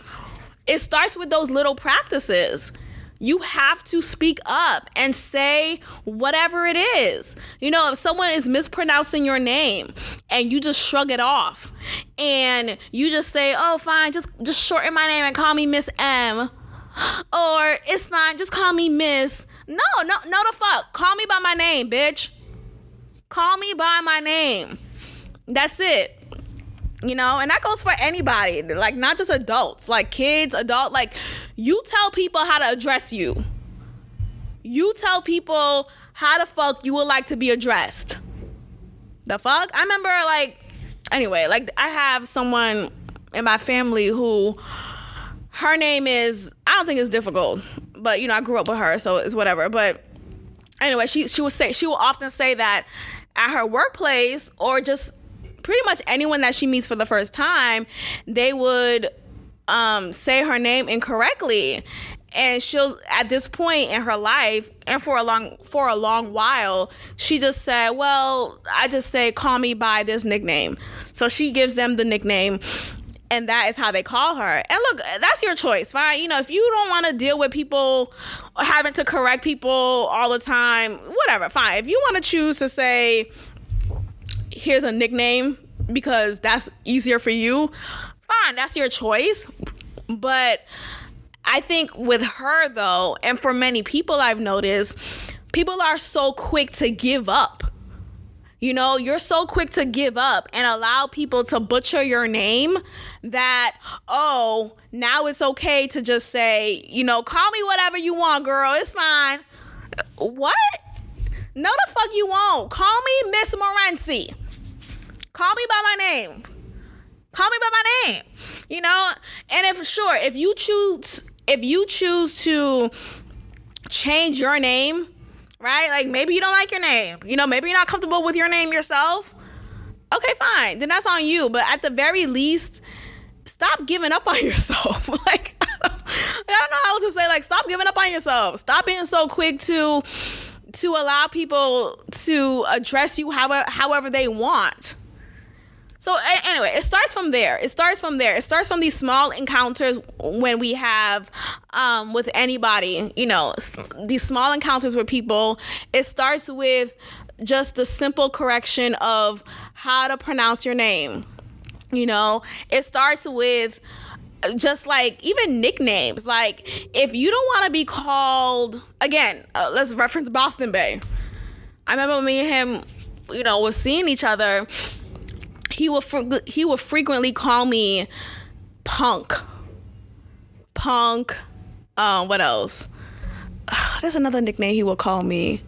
it starts with those little practices. You have to speak up and say whatever it is. If someone is mispronouncing your name and you just shrug it off and you just say, oh, fine, just shorten my name and call me Miss M. Or it's fine, just call me Miss. No, the fuck. Call me by my name, bitch. Call me by my name. That's it. And that goes for anybody, like, not just adults, like kids, like, you tell people how to address you. You tell people how the fuck you would like to be addressed. The fuck? I remember, anyway, I have someone in my family who, her name is, I don't think it's difficult, but, I grew up with her, so it's whatever. But anyway, she will often say that at her workplace, or just pretty much anyone that she meets for the first time, they would say her name incorrectly. And she'll, at this point in her life, and for a long while, she just said, well, I just say, call me by this nickname. So she gives them the nickname, and that is how they call her. And look, that's your choice, fine. If you don't want to deal with people having to correct people all the time, whatever, fine. If you want to choose to say, here's a nickname because that's easier for you, fine, that's your choice. But I think with her, though, and for many people I've noticed, people are so quick to give up. You're so quick to give up and allow people to butcher your name that, oh, now it's okay to just say, call me whatever you want, girl. It's fine. What? No, the fuck you won't. Call me Miss Morency. Call me by my name. Call me by my name. And if you choose to change your name, right? Like maybe you don't like your name, maybe you're not comfortable with your name yourself. Okay, fine. Then that's on you. But at the very least, stop giving up on yourself. Like, I don't know how to say, like, stop giving up on yourself. Stop being so quick to allow people to address you however they want. So anyway, it starts from there. It starts from these small encounters when we have with anybody, these small encounters with people. It starts with just the simple correction of how to pronounce your name. It starts with just like even nicknames. Like if you don't want to be called, again, let's reference Boston Bay. I remember me and him, was seeing each other. He would frequently call me Punk. What else? There's another nickname he would call me.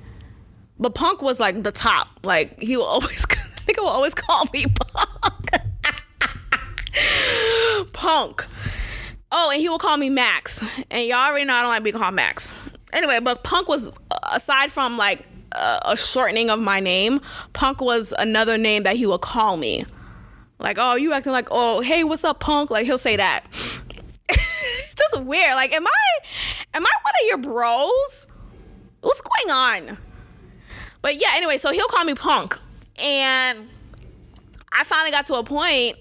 But Punk was like the top. Like he will always call me Punk. Punk. Oh, and he will call me Max. And y'all already know I don't like being called Max. Anyway, but Punk was, aside from like a shortening of my name, Punk was another name that he would call me. Like, oh, you acting like, oh, hey, what's up, Punk? Like, he'll say that. It's just weird. Like, am I one of your bros? What's going on? But yeah, anyway, so he'll call me Punk. And I finally got to a point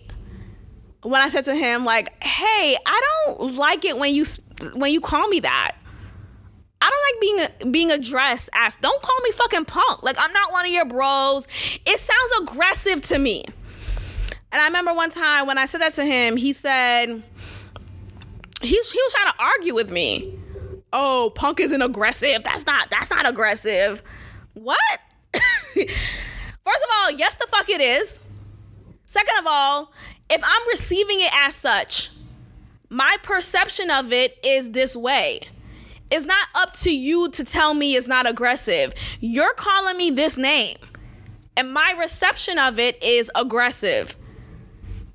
when I said to him, like, hey, I don't like it when you call me that. I don't like being addressed as, don't call me fucking Punk. Like, I'm not one of your bros. It sounds aggressive to me. And I remember one time when I said that to him, he said, he was trying to argue with me. Oh, Punk isn't aggressive. That's not aggressive. What? First of all, yes, the fuck it is. Second of all, if I'm receiving it as such, my perception of it is this way. It's not up to you to tell me it's not aggressive. You're calling me this name, and my reception of it is aggressive.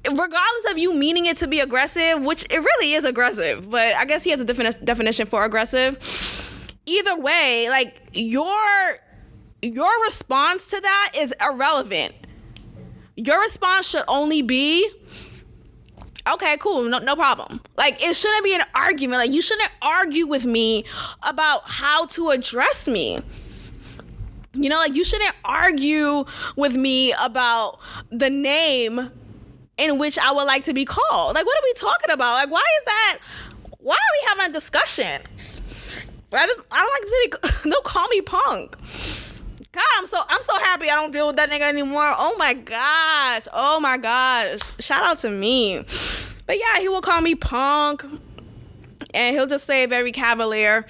Regardless of you meaning it to be aggressive, which it really is aggressive, but I guess he has a definition for aggressive. Either way, like your response to that is irrelevant. Your response should only be, okay, cool, no problem. Like, it shouldn't be an argument. Like, you shouldn't argue with me about how to address me. Like, you shouldn't argue with me about the name in which I would like to be called. Like, what are we talking about? Like, why are we having a discussion? I don't like to call me Punk. God, I'm so happy I don't deal with that nigga anymore. Oh my gosh. Shout out to me. But yeah, he will call me Punk, and he'll just say very cavalier,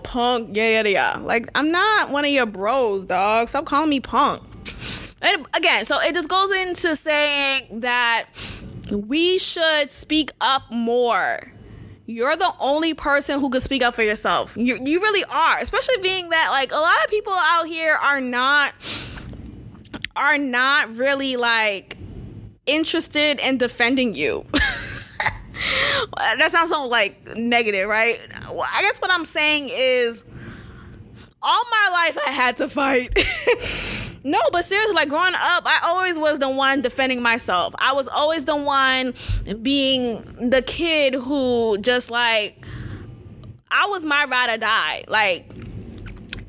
Punk, yeah. Like, I'm not one of your bros, dog. Stop calling me Punk. And again, so it just goes into saying that we should speak up more. You're the only person who can speak up for yourself. You really are, especially being that, like, a lot of people out here are not really, like, interested in defending you. That sounds so, like, negative, right? I guess what I'm saying is, all my life I had to fight. No, but seriously, like growing up, I always was the one defending myself. I was always the one being the kid who just like, I was my ride or die. Like,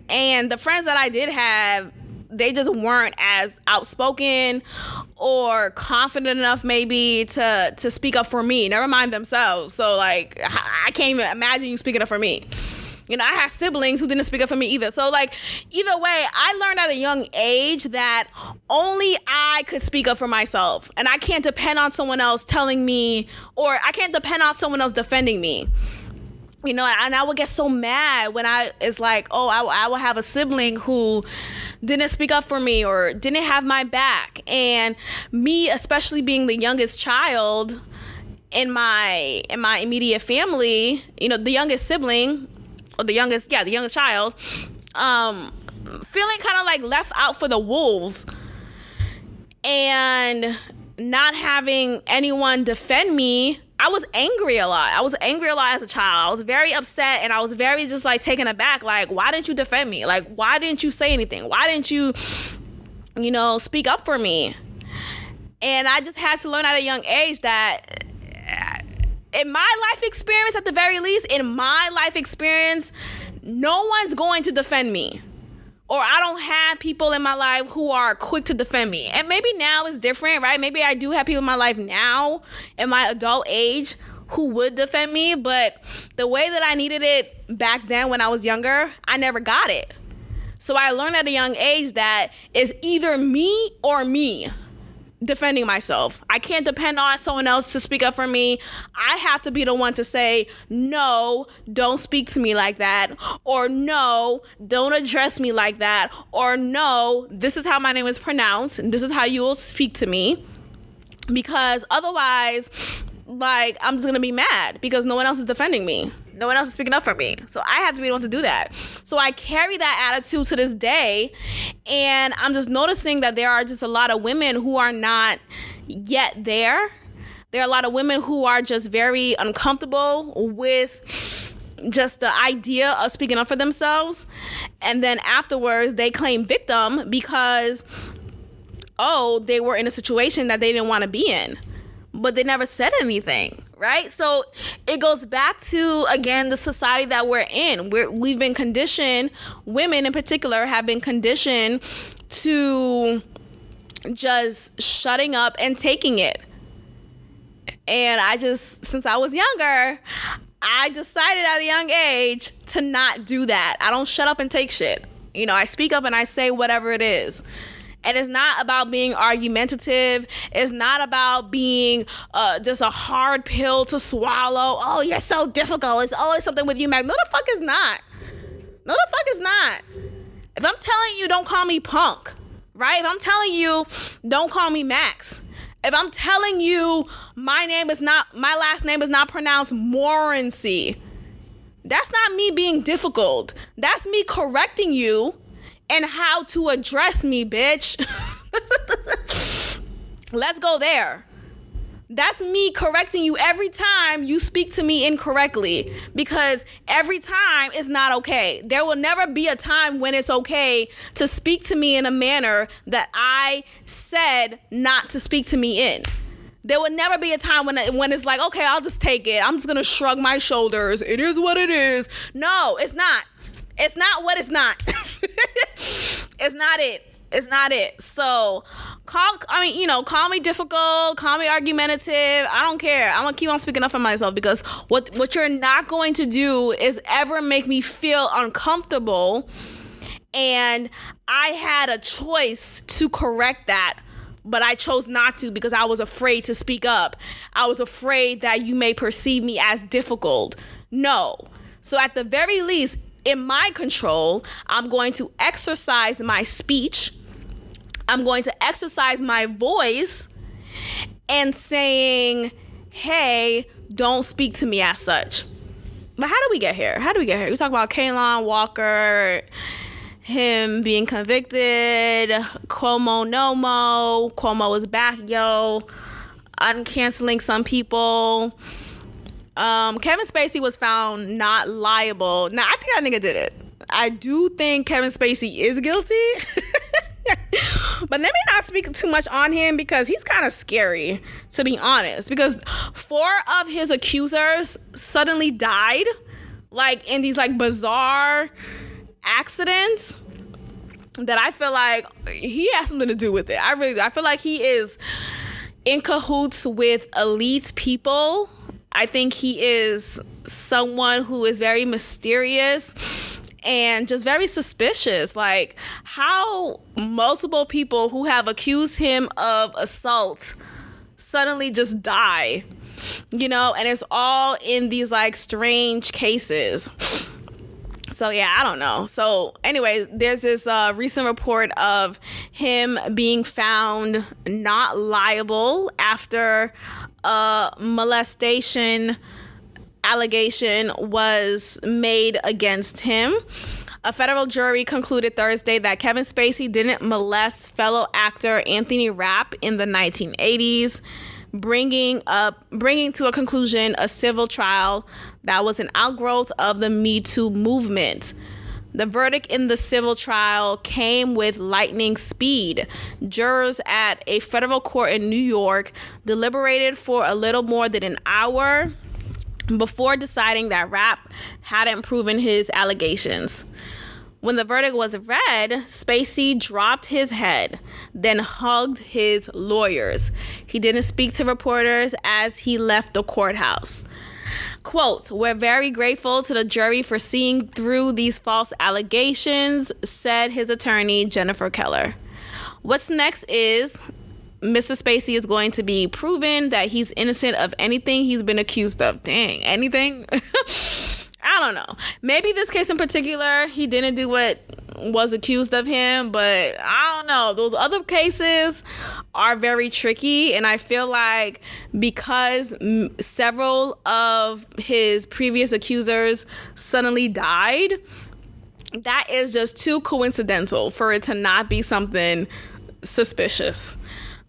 and the friends that I did have, they just weren't as outspoken or confident enough maybe to speak up for me, never mind themselves. So like, I can't even imagine you speaking up for me. You know, I had siblings who didn't speak up for me either. So like, either way, I learned at a young age that only I could speak up for myself, and I can't depend on someone else telling me, or I can't depend on someone else defending me. You know, and I would get so mad when it's like, oh, I will have a sibling who didn't speak up for me or didn't have my back. And me, especially being the youngest child in my immediate family, you know, the youngest sibling, or the youngest child, feeling kind of like left out for the wolves and not having anyone defend me. I was angry a lot. As a child. I was very upset, and I was very just like taken aback. Like, why didn't you defend me? Like, why didn't you say anything? Why didn't you, you know, speak up for me? And I just had to learn at a young age that in my life experience, at the very least, no one's going to defend me. Or I don't have people in my life who are quick to defend me. And maybe now is different, right? Maybe I do have people in my life now in my adult age who would defend me. But the way that I needed it back then when I was younger, I never got it. So I learned at a young age that it's either me or me defending myself. I can't depend on someone else to speak up for me. I have to be the one to say, no, don't speak to me like that, or no, don't address me like that, or no, this is how my name is pronounced, and this is how you will speak to me, because otherwise, like, I'm just gonna be mad because no one else is defending me. No one else is speaking up for me. So I have to be the one to do that. So I carry that attitude to this day. And I'm just noticing that there are just a lot of women who are not yet there. There are a lot of women who are just very uncomfortable with just the idea of speaking up for themselves. And then afterwards, they claim victim because, oh, they were in a situation that they didn't want to be in. But they never said anything, right? So it goes back to, again, the society that we're in. We've been conditioned, women in particular have been conditioned to just shutting up and taking it. And since I was younger, I decided at a young age to not do that. I don't shut up and take shit. You know, I speak up and I say whatever it is. And it's not about being argumentative. It's not about being just a hard pill to swallow. Oh, you're so difficult. It's always something with you, Mac. No, the fuck is not. No, the fuck is not. If I'm telling you, don't call me punk, right? If I'm telling you, don't call me Max. If I'm telling you, my last name is not pronounced Morency, that's not me being difficult. That's me correcting you and how to address me, bitch. Let's go there. That's me correcting you every time you speak to me incorrectly, because every time is not okay. There will never be a time when it's okay to speak to me in a manner that I said not to speak to me in. There will never be a time when it's like, okay, I'll just take it. I'm just going to shrug my shoulders. It is what it is. No, it's not. It's not what it's not. It's not it. It's not it. So call me difficult, call me argumentative. I don't care. I'm going to keep on speaking up for myself, because what you're not going to do is ever make me feel uncomfortable. And I had a choice to correct that, but I chose not to because I was afraid to speak up. I was afraid that you may perceive me as difficult. No. So at the very least, in my control, I'm going to exercise my speech. I'm going to exercise my voice and saying, hey, don't speak to me as such. But how do we get here? We talk about Kaalan Walker, him being convicted, Cuomo no mo, Cuomo is back, yo, uncanceling some people. Kevin Spacey was found not liable. Now, I think that nigga did it. I do think Kevin Spacey is guilty. But let me not speak too much on him because he's kind of scary, to be honest. Because 4 of his accusers suddenly died, like in these like bizarre accidents that I feel like he has something to do with it. I feel like he is in cahoots with elite people. I think he is someone who is very mysterious and just very suspicious. Like, how multiple people who have accused him of assault suddenly just die, you know, and it's all in these like strange cases. So yeah, I don't know. So anyway, there's this recent report of him being found not liable after a molestation allegation was made against him. A federal jury concluded Thursday that Kevin Spacey didn't molest fellow actor Anthony Rapp in the 1980s, bringing to a conclusion a civil trial that was an outgrowth of the Me Too movement. The verdict in the civil trial came with lightning speed. Jurors at a federal court in New York deliberated for a little more than an hour before deciding that Rapp hadn't proven his allegations. When the verdict was read, Spacey dropped his head, then hugged his lawyers. He didn't speak to reporters as he left the courthouse. Quote, "We're very grateful to the jury for seeing through these false allegations," said his attorney, Jennifer Keller. What's next is Mr. Spacey is going to be proven that he's innocent of anything he's been accused of. Dang, anything? I don't know. Maybe this case in particular, he didn't do what was accused of him, but I don't know. Those other cases are very tricky, and I feel like because several of his previous accusers suddenly died, that is just too coincidental for it to not be something suspicious.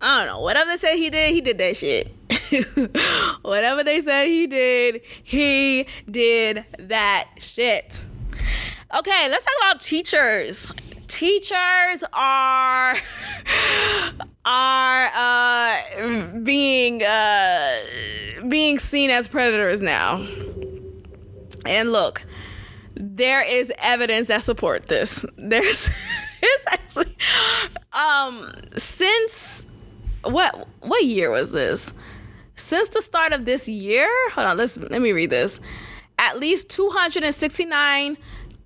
I don't know. Whatever they said he did that shit. Whatever they said he did that shit. Okay, let's talk about teachers. Teachers are being seen as predators now. And look, there is evidence that support this. It's actually since what year was this? Since the start of this year, hold on, let me read this. At least 269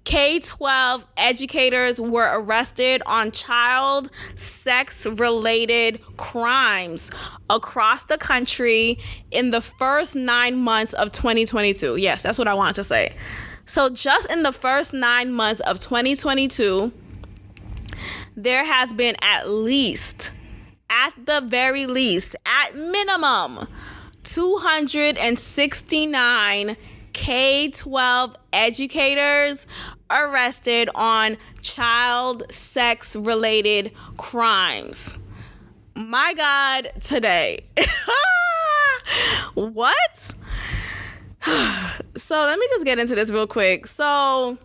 K-12 educators were arrested on child sex-related crimes across the country in the first 9 months of 2022. Yes, that's what I wanted to say. So just in the first 9 months of 2022, there has been at the very least, at minimum, 269 K-12 educators arrested on child sex-related crimes. My God, today. What? So let me just get into this real quick. So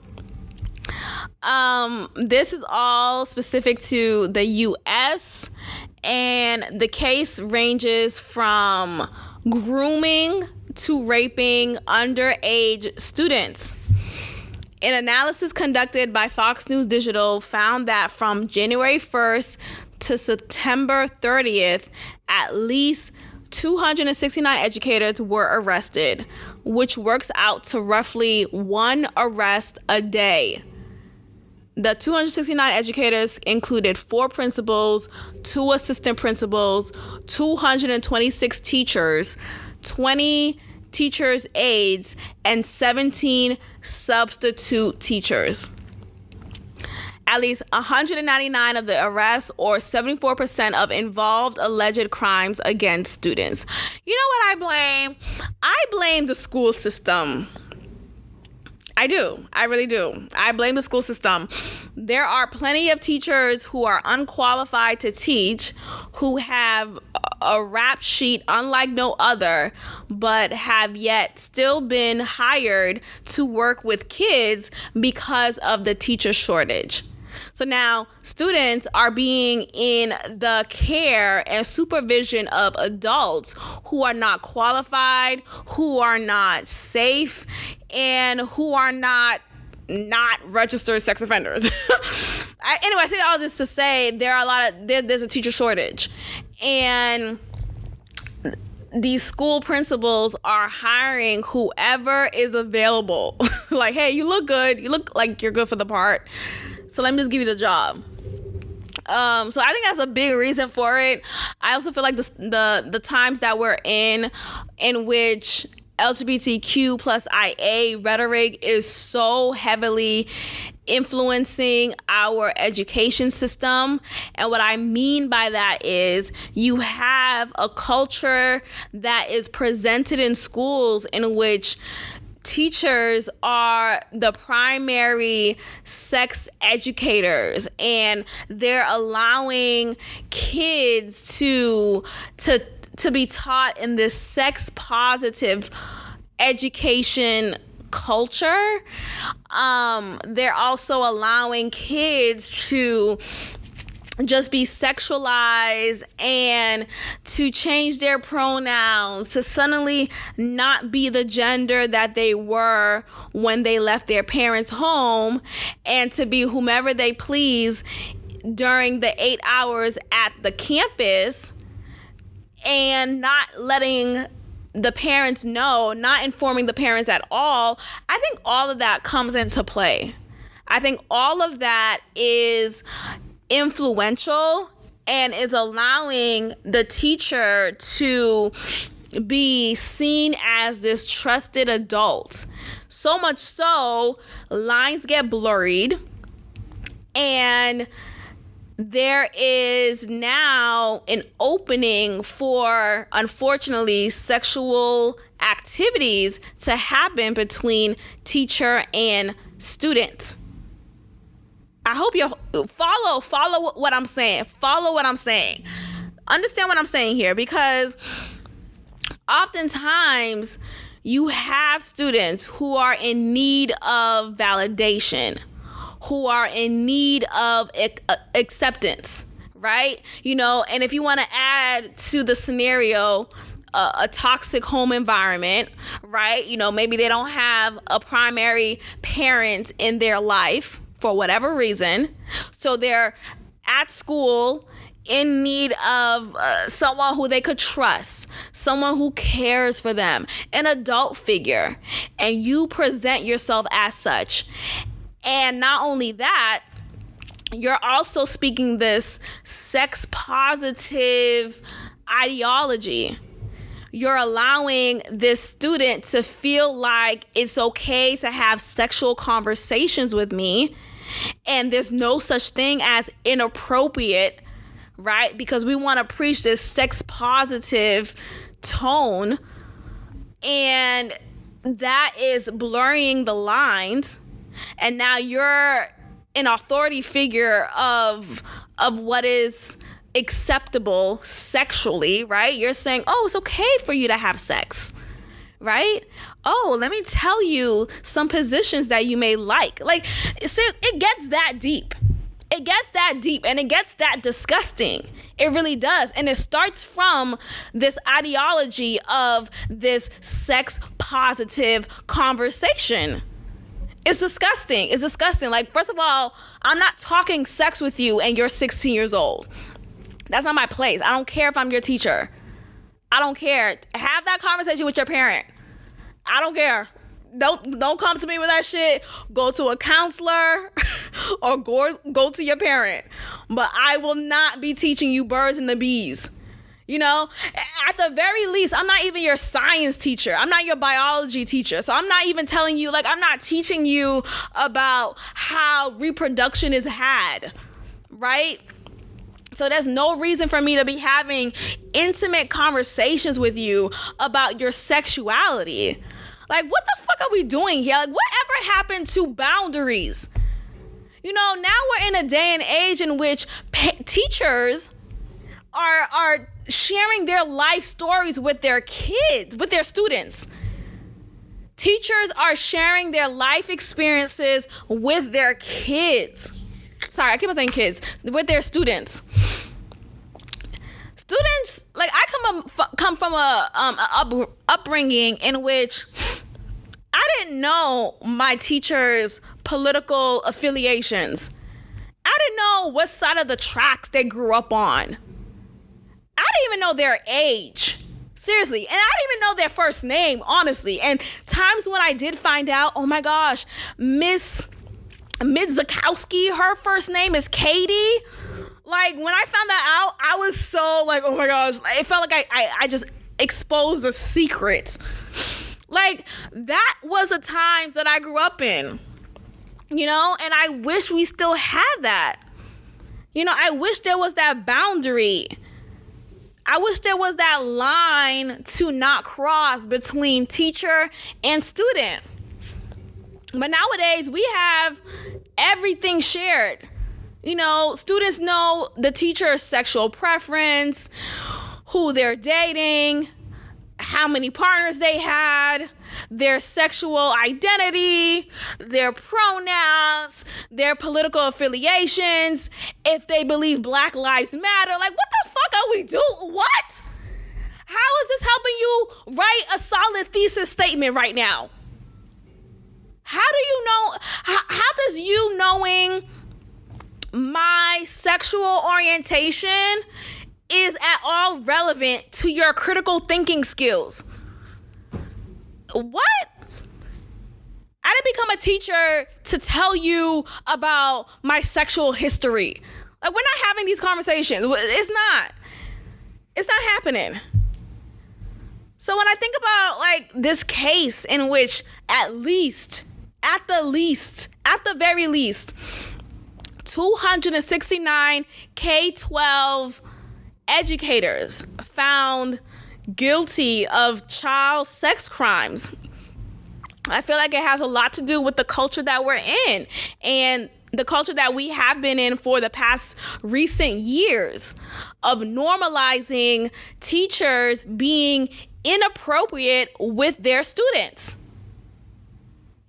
this is all specific to the U.S., and the case ranges from grooming to raping underage students. An analysis conducted by Fox News Digital found that from January 1st to September 30th, at least 269 educators were arrested, which works out to roughly 1 arrest a day. The 269 educators included 4 principals, 2 assistant principals, 226 teachers, 20 teachers' aides, and 17 substitute teachers. At least 199 of the arrests, or 74% of involved alleged crimes against students. You know what I blame? I blame the school system. I do. I really do. I blame the school system. There are plenty of teachers who are unqualified to teach, who have a rap sheet unlike no other, but have yet still been hired to work with kids because of the teacher shortage. So now students are being in the care and supervision of adults who are not qualified, who are not safe, and who are not registered sex offenders. Anyway, I say all this to say there's a teacher shortage, and these school principals are hiring whoever is available. Like, hey, you look good. You look like you're good for the part. So let me just give you the job. So I think that's a big reason for it. I also feel like the times that we're in which LGBTQ plus IA rhetoric is so heavily influencing our education system. And what I mean by that is you have a culture that is presented in schools in which teachers are the primary sex educators, and they're allowing kids to be taught in this sex positive education culture. They're also allowing kids to just be sexualized and to change their pronouns, to suddenly not be the gender that they were when they left their parents' home, and to be whomever they please during the 8 hours at the campus, and not letting the parents know, not informing the parents at all. I think all of that comes into play. I think all of that is influential and is allowing the teacher to be seen as this trusted adult. So much so, lines get blurred, and there is now an opening for, unfortunately, sexual activities to happen between teacher and student. I hope you follow what I'm saying. Follow what I'm saying. Understand what I'm saying here, because oftentimes you have students who are in need of validation, who are in need of acceptance, right? And if you want to add to the scenario a toxic home environment, right? Maybe they don't have a primary parent in their life for whatever reason. So they're at school in need of someone who they could trust, someone who cares for them, an adult figure, and you present yourself as such. And not only that, you're also speaking this sex positive ideology. You're allowing this student to feel like it's okay to have sexual conversations with me, and there's no such thing as inappropriate, right? Because we want to preach this sex positive tone, and that is blurring the lines. And now you're an authority figure of what is acceptable sexually, right? You're saying, oh, it's okay for you to have sex, right? Oh, let me tell you some positions that you may like. Like, so it gets that deep. It gets that deep, and it gets that disgusting. It really does. And it starts from this ideology of this sex positive conversation. It's disgusting. It's disgusting. Like, first of all, I'm not talking sex with you and you're 16 years old. That's not my place. I don't care if I'm your teacher. I don't care. Have that conversation with your parent. I don't care. Don't come to me with that shit. Go to a counselor or go to your parent. But I will not be teaching you birds and the bees. At the very least, I'm not even your science teacher. I'm not your biology teacher. So I'm not even telling you, I'm not teaching you about how reproduction is had, right? So there's no reason for me to be having intimate conversations with you about your sexuality. Like, what the fuck are we doing here? Like, whatever happened to boundaries? Now we're in a day and age in which teachers are sharing their life stories with their kids, with their students. Teachers are sharing their life experiences with their kids. sorry, I keep on saying kids, with their students. Students, like, I come from a upbringing in which I didn't know my teachers' political affiliations. I didn't know what side of the tracks they grew up on. I didn't even know their age. Seriously. And I didn't even know their first name, honestly. And times when I did find out, oh my gosh, Miss Zakowski, her first name is Katie. Like, when I found that out, I was so like, oh my gosh. It felt like I just exposed a secret. Like, that was the times that I grew up in, you know? And I wish we still had that. You know, I wish there was that boundary. I wish there was that line to not cross between teacher and student. But nowadays, we have everything shared. You know, students know the teacher's sexual preference, who they're dating, how many partners they had, their sexual identity, their pronouns, their political affiliations, if they believe Black Lives Matter. Like, what the fuck are we doing? What? How is this helping you write a solid thesis statement right now? How do you know, how does you knowing my sexual orientation is at all relevant to your critical thinking skills? What? I didn't become a teacher to tell you about my sexual history. Like, we're not having these conversations. It's not happening. So when I think about, like, this case in which at the very least, 269 K-12 educators found guilty of child sex crimes, I feel like it has a lot to do with the culture that we're in and the culture that we have been in for the past recent years of normalizing teachers being inappropriate with their students.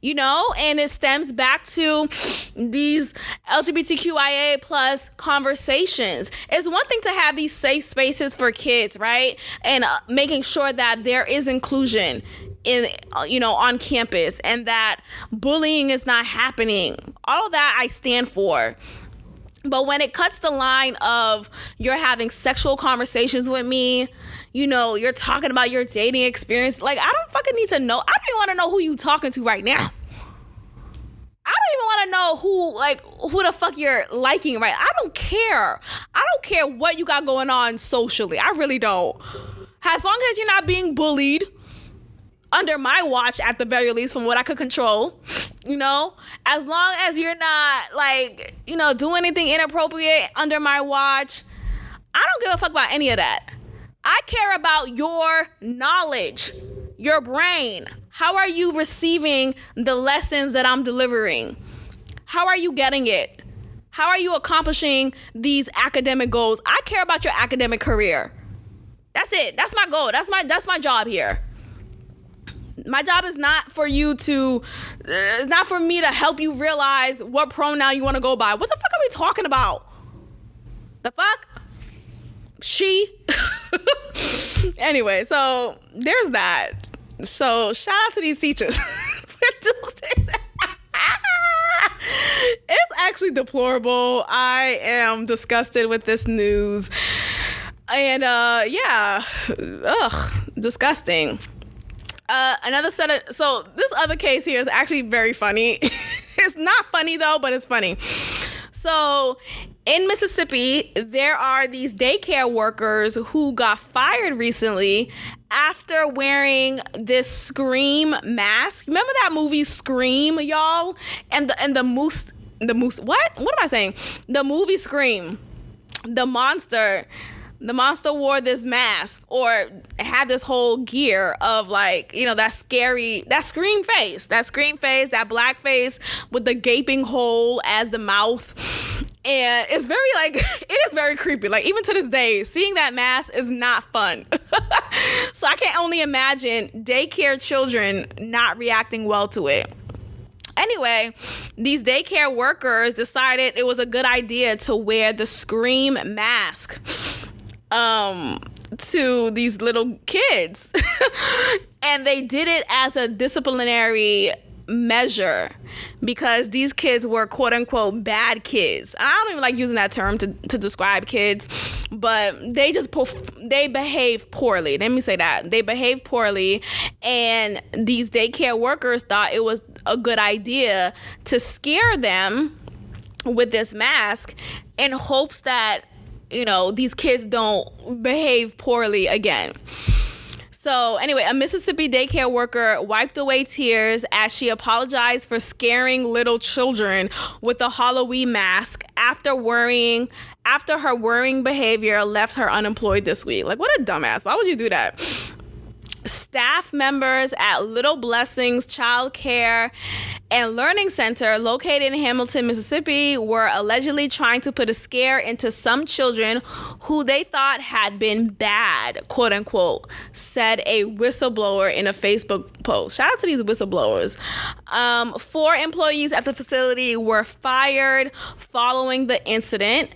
You know, and it stems back to these LGBTQIA plus conversations. It's one thing to have these safe spaces for kids, right? And making sure that there is inclusion in, you know, on campus and that bullying is not happening. All of that I stand for. But when it cuts the line of you're having sexual conversations with me, you know, you're talking about your dating experience, like, I don't fucking need to know. I don't even want to know who you talking to right now. I don't even want to know who the fuck you're liking, right? I don't care. I don't care what you got going on socially. I really don't. As long as you're not being bullied under my watch, at the very least, from what I could control, you know, as long as you're not, like, you know, doing anything inappropriate under my watch, I don't give a fuck about any of that. I care about your knowledge, your brain. How are you receiving the lessons that I'm delivering? How are you getting it? How are you accomplishing these academic goals? I care about your academic career. That's it. That's my goal. That's my job here. My job is not for you to, it's not for me to help you realize what pronoun you want to go by. What the fuck are we talking about? The fuck? She? Anyway, so there's that. So shout out to these teachers. It's actually deplorable. I am disgusted with this news. And yeah, disgusting. So this other case here is actually very funny. It's not funny though, but it's funny. So in Mississippi, there are these daycare workers who got fired recently after wearing this Scream mask. Remember that movie Scream, y'all? And the moose, what am I saying? The movie Scream, the monster wore this mask or had this whole gear of, like, you know, that scream face, that black face with the gaping hole as the mouth. And it's very, like, it is very creepy. Like, even to this day, seeing that mask is not fun. So I can only imagine daycare children not reacting well to it. Anyway, these daycare workers decided it was a good idea to wear the Scream mask to these little kids. And they did it as a disciplinary measure because these kids were quote unquote bad kids. I don't even like using that term to describe kids, but they behave poorly. Let me say that. They behave poorly, and these daycare workers thought it was a good idea to scare them with this mask in hopes that, you know, these kids don't behave poorly again. So anyway, a Mississippi daycare worker wiped away tears as she apologized for scaring little children with a Halloween mask after her worrying behavior left her unemployed this week. Like, what a dumbass. Why would you do that? Staff members at Little Blessings Child Care and Learning Center located in Hamilton, Mississippi, were allegedly trying to put a scare into some children who they thought had been bad, quote unquote, said a whistleblower in a Facebook post. Shout out to these whistleblowers. 4 employees at the facility were fired following the incident.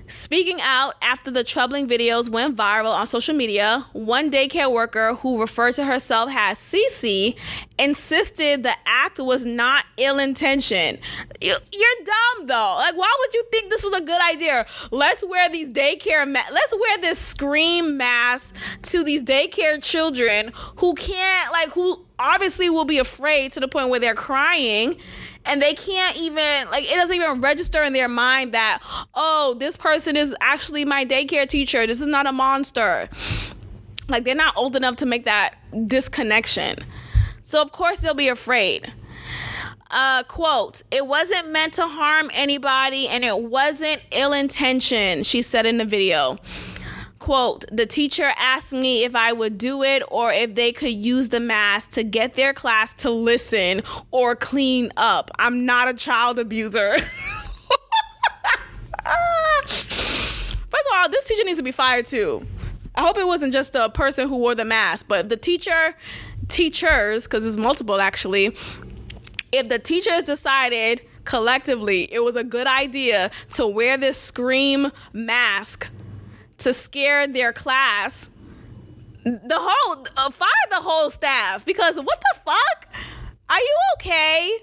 Speaking out after the troubling videos went viral on social media, one daycare worker who referred to herself as Cece insisted the act was not ill-intentioned. You're dumb though. Like, why would you think this was a good idea? Let's wear these let's wear this Scream mask to these daycare children who who obviously will be afraid to the point where they're crying. And they can't even, it doesn't even register in their mind that, oh, this person is actually my daycare teacher. This is not a monster. Like, they're not old enough to make that disconnection. So, of course, they'll be afraid. Quote, "It wasn't meant to harm anybody and it wasn't ill-intentioned," she said in the video. Quote, "The teacher asked me if I would do it or if they could use the mask to get their class to listen or clean up. I'm not a child abuser." First of all, this teacher needs to be fired too. I hope it wasn't just the person who wore the mask, but the teachers, because it's multiple actually, if the teachers decided collectively it was a good idea to wear this Scream mask to scare their class, fire the whole staff, because what the fuck? Are you okay?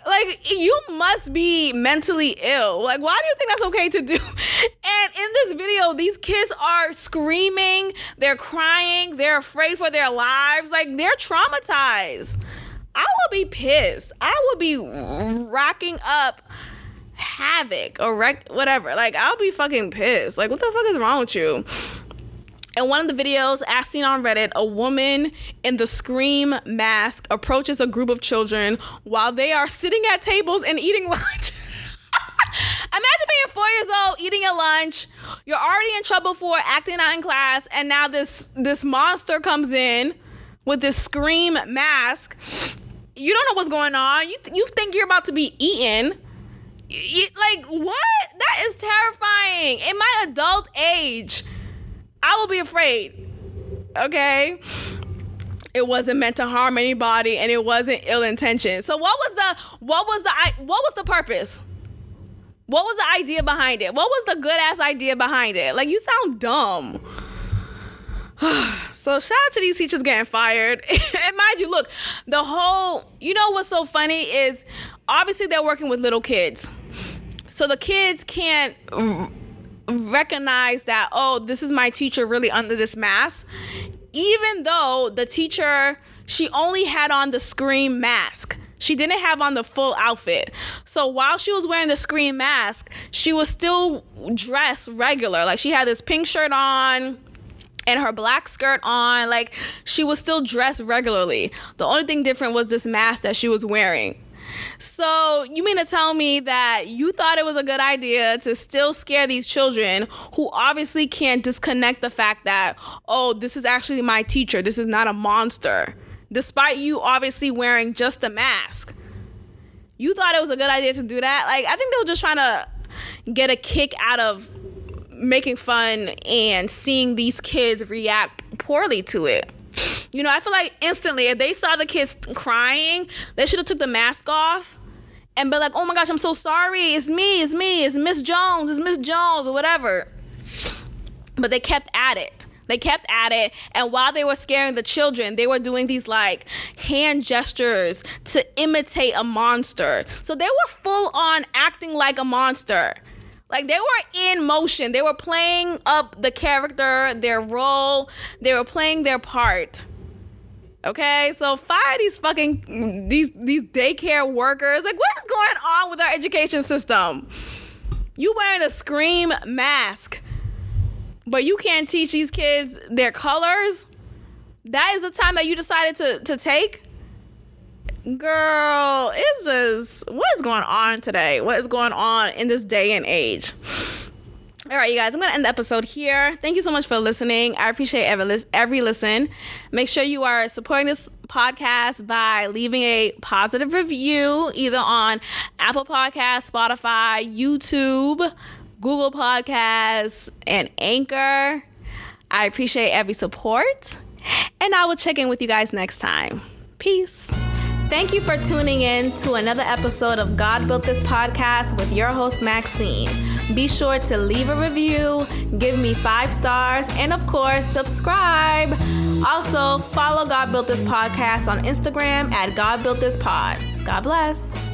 Like, you must be mentally ill. Like, why do you think that's okay to do? And in this video, these kids are screaming, they're crying, they're afraid for their lives. Like, they're traumatized. I would be pissed. I would be racking up havoc or whatever. Like, I'll be fucking pissed. Like, what the fuck is wrong with you? In one of the videos, as seen on Reddit, a woman in the Scream mask approaches a group of children while they are sitting at tables and eating lunch. Imagine being 4 years old, eating your lunch. You're already in trouble for acting out in class, and now this monster comes in with this Scream mask. You don't know what's going on. You think you're about to be eaten. Like, what? That is terrifying. In my adult age, I will be afraid. Okay? It wasn't meant to harm anybody, and it wasn't ill-intentioned. So what was the purpose? What was the idea behind it? What was the good-ass idea behind it? Like, you sound dumb. So shout out to these teachers getting fired. And mind you, look, you know what's so funny is obviously they're working with little kids. So the kids can't recognize that, oh, this is my teacher really under this mask. Even though the teacher, she only had on the Scream mask. She didn't have on the full outfit. So while she was wearing the Scream mask, she was still dressed regular. Like, she had this pink shirt on and her black skirt on. Like, she was still dressed regularly. The only thing different was this mask that she was wearing. So you mean to tell me that you thought it was a good idea to still scare these children who obviously can't disconnect the fact that, oh, this is actually my teacher. This is not a monster. Despite you obviously wearing just a mask. You thought it was a good idea to do that? Like, I think they were just trying to get a kick out of making fun and seeing these kids react poorly to it. You know, I feel like instantly, if they saw the kids crying, they should have took the mask off and be like, oh my gosh, I'm so sorry. It's me, it's Miss Jones, or whatever. But they kept at it. And while they were scaring the children, they were doing these like hand gestures to imitate a monster. So they were full on acting like a monster. Like, they were in motion. They were playing up the character, their role. They were playing their part. Okay, so fire these these daycare workers. Like, what is going on with our education system? You wearing a Scream mask, but you can't teach these kids their colors? That is the time that you decided to take? Girl, it's just, what is going on today? What is going on in this day and age? All right, you guys, I'm going to end the episode here. Thank you so much for listening. I appreciate every listen. Make sure you are supporting this podcast by leaving a positive review either on Apple Podcasts, Spotify, YouTube, Google Podcasts, and Anchor. I appreciate every support, and I will check in with you guys next time. Peace. Thank you for tuning in to another episode of God Built This Podcast with your host, Maxine. Be sure to leave a review, give me 5 stars, and of course, subscribe. Also, follow God Built This Podcast on Instagram at God Built This Pod. God bless.